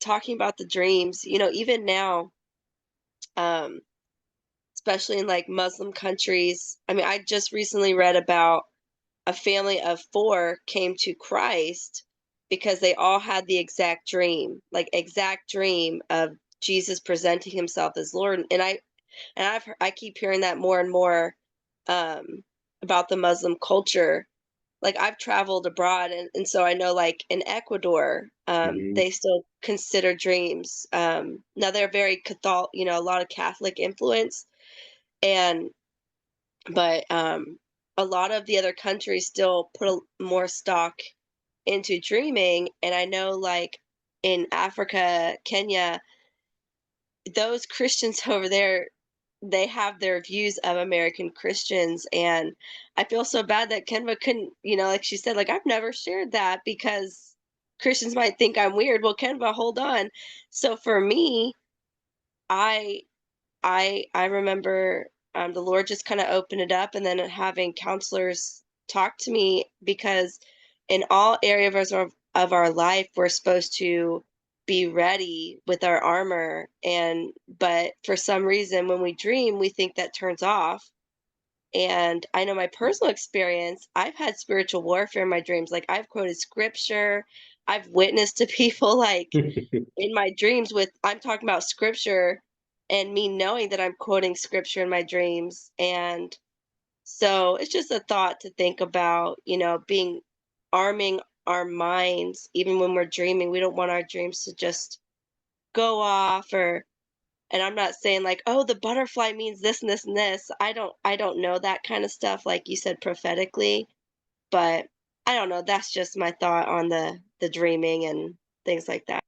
talking about the dreams, even now, um, especially in like Muslim countries. I mean, I just recently read about a family of 4 came to Christ because they all had the exact dream of Jesus presenting himself as Lord. And I keep hearing that more and more, about the Muslim culture. like I've traveled abroad, and so I know like in Ecuador, Mhm. they still consider dreams. Now they're very Catholic, you know, a lot of Catholic influence, and but a lot of the other countries still put more stock into dreaming. And I know like in Africa, Kenya, those Christians over there, they have their views of American Christians. And I feel so bad that Kenva couldn't, you know, like she said, like I've never shared that because Christians might think I'm weird. Well, Kenva, hold on. So for me, I I remember the Lord just kind of opened it up, and then having counselors talk to me, because in all areas of our life we're supposed to be ready with our armor, and but for some reason when we dream we think that turns off. And I know my personal experience, I've had spiritual warfare in my dreams. Like I've quoted scripture, I've witnessed to people like in my dreams with I'm talking about scripture and me knowing that I'm quoting scripture in my dreams. And so it's just a thought to think about, you know, being arming our minds even when we're dreaming. We don't want our dreams to just go off, or and I'm not saying like, oh, the butterfly means this and this and this. I don't know that kind of stuff like you said prophetically, but I don't know, that's just my thought on the dreaming and things like that.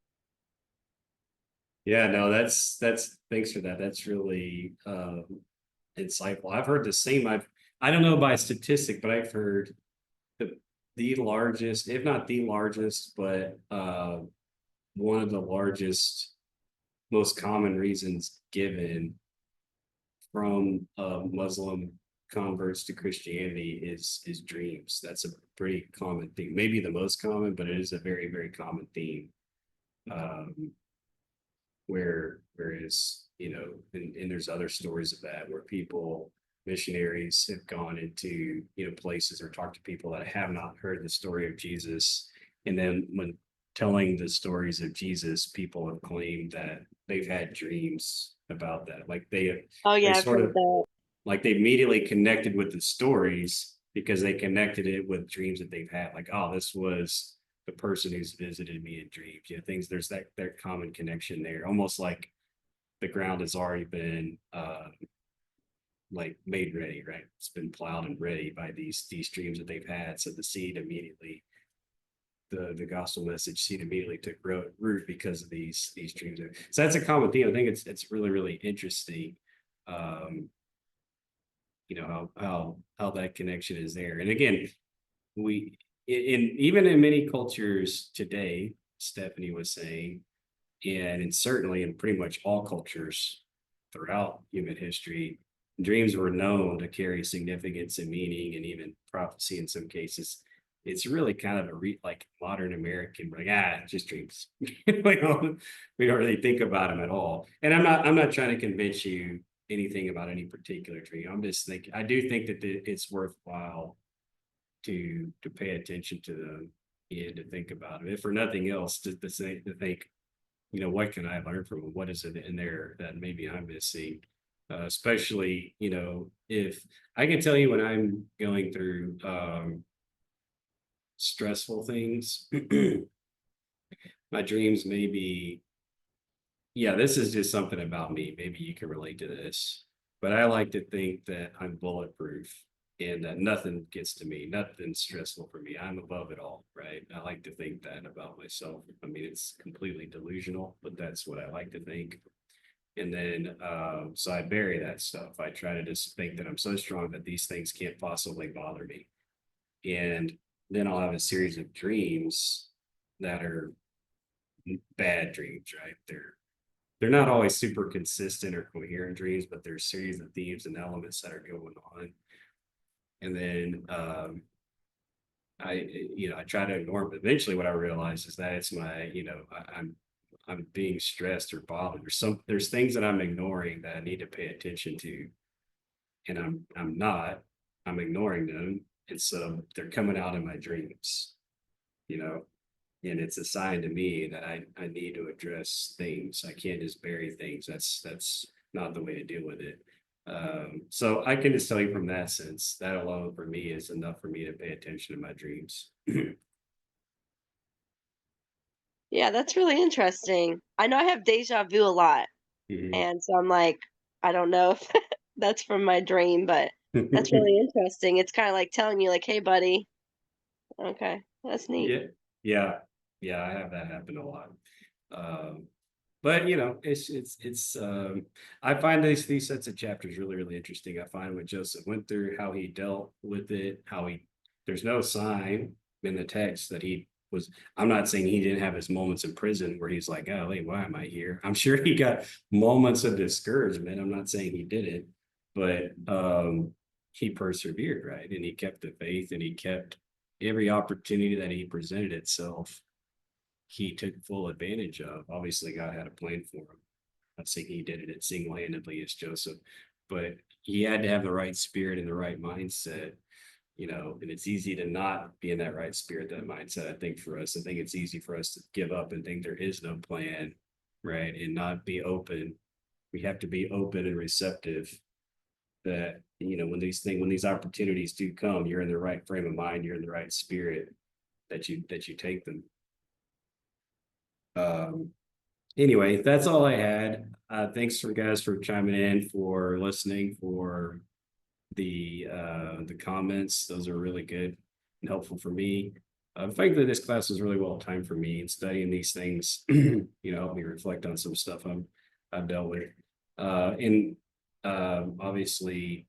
Yeah, no, that's thanks for that. That's really insightful. I've heard the same. I don't know by statistic, but I've heard the the largest, if not the largest, but one of the largest, most common reasons given from Muslim converts to Christianity is dreams. That's a pretty common thing. Maybe the most common, but it is a very, very common theme. Um, whereas, you know, and there's other stories of that where people, missionaries have gone into, you know, places or talked to people that have not heard the story of Jesus. And then when telling the stories of Jesus, people have claimed that they've had dreams about that. Like Oh they yeah, I've sort heard of that. like they immediately connected with the stories because they connected it with dreams that they've had. Like, oh, this was the person who's visited me in dreams. You know, things there's that common connection there, almost like the ground has already been like made ready, right? It's been plowed and ready by these dreams that they've had. So the seed immediately, the gospel message seed immediately took root because of these dreams. So that's a common theme. I think it's really, really interesting. Um, you know, how that connection is there. And again, we in even in many cultures today, Stephanie was saying, and certainly in pretty much all cultures throughout human history, dreams were known to carry significance and meaning and even prophecy in some cases. It's really kind of like modern American, like just dreams. We don't really think about them at all. And I'm not trying to convince you anything about any particular dream. I'm just thinking I do think that it's worthwhile to pay attention to them and to think about it. If for nothing else, to think, you know, what can I learn from it? What is it in there that maybe I'm missing? Especially, you know, if I can tell you when I'm going through stressful things, my dreams may be, yeah, this is just something about me. Maybe you can relate to this, but I like to think that I'm bulletproof and that nothing gets to me, nothing's stressful for me. I'm above it all, right? I like to think that about myself. I mean, it's completely delusional, but that's what I like to think. And then, so I bury that stuff. I try to just think that I'm so strong that these things can't possibly bother me. And then I'll have a series of dreams that are bad dreams, right? They're not always super consistent or coherent dreams, but there's a series of themes and elements that are going on. And then I try to ignore them. But eventually what I realize is that it's my, I'm being stressed or bothered. There's things that I'm ignoring that I need to pay attention to. And I'm not, I'm ignoring them. And so they're coming out in my dreams, you know, and it's a sign to me that I need to address things. I can't just bury things. That's not the way to deal with it. So I can just tell you from that sense, that alone for me is enough for me to pay attention to my dreams. Yeah, that's really interesting. I know I have deja vu a lot, Mhm. and so I'm like, I don't know if that's from my dream, but that's really interesting. It's kind of like telling you, like, "Hey, buddy." Okay, that's neat. Yeah, yeah, yeah, I have that happen a lot. Um, but you know, I find these sets of chapters really, really interesting. I find what Joseph went through, how he dealt with it, there's no sign in the text that he was, I'm not saying he didn't have his moments in prison where he's like, oh, why am I here? I'm sure he got moments of discouragement. I'm not saying he didn't, but he persevered, right? And he kept the faith and he kept every opportunity that he presented itself, he took full advantage of. Obviously, God had a plan for him. I'm not saying he did it single-handedly as Joseph, but he had to have the right spirit and the right mindset, and it's easy to not be in that right spirit, that mindset. I think for us, I think it's easy for us to give up and think there is no plan, right? And not be open. We have to be open and receptive that, when these opportunities do come, you're in the right frame of mind, you're in the right spirit that you take them. Anyway, that's all I had. Thanks for guys for chiming in, for listening, for the comments. Those are really good and helpful for me. Frankly, this class was really well timed for me, and studying these things, helped me reflect on some stuff I've dealt with. And obviously,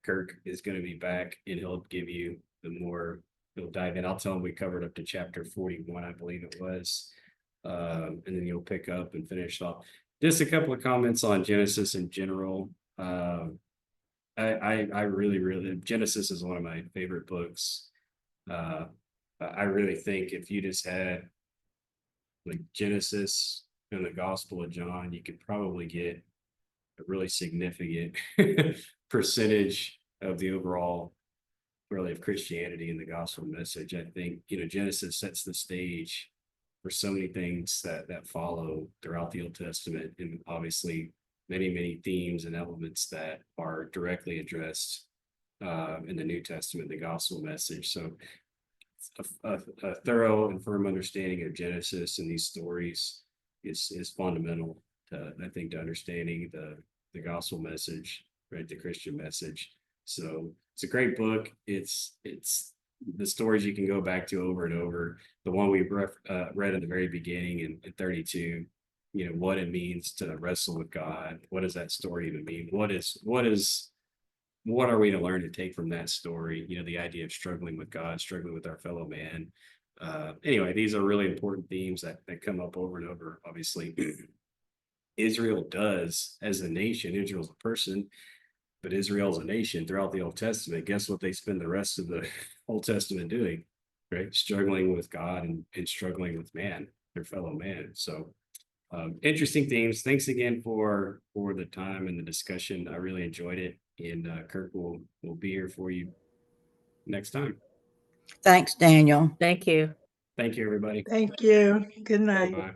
Kirk is going to be back, and he'll give you he'll dive in. I'll tell him we covered up to chapter 41, I believe it was. And then you'll pick up and finish off. Just a couple of comments on Genesis in general. I really, Genesis is one of my favorite books. I really think if you just had like Genesis and the Gospel of John, you could probably get a really significant percentage of the overall really of Christianity and the gospel message. I think, Genesis sets the stage for so many things that follow throughout the Old Testament, and obviously many themes and elements that are directly addressed in the New Testament, the gospel message. So a thorough and firm understanding of Genesis and these stories is fundamental to, I think, to understanding the gospel message, right? The Christian message. So it's a great book. It's the stories you can go back to over and over. The one we read in the very beginning in 32, what it means to wrestle with God. What does that story even mean? What are we to learn to take from that story? The idea of struggling with God, struggling with our fellow man. Anyway, these are really important themes that come up over and over. Obviously, Israel does as a nation. Israel's a person, but Israel's a nation throughout the Old Testament. Guess what they spend the rest of the Old Testament doing? Right? Struggling with God and struggling with man, their fellow man. So interesting themes. Thanks again for the time and the discussion. I really enjoyed it. And Kirk will be here for you next time. Thanks, Daniel. Thank you. Thank you, everybody. Thank you. Good night. Bye.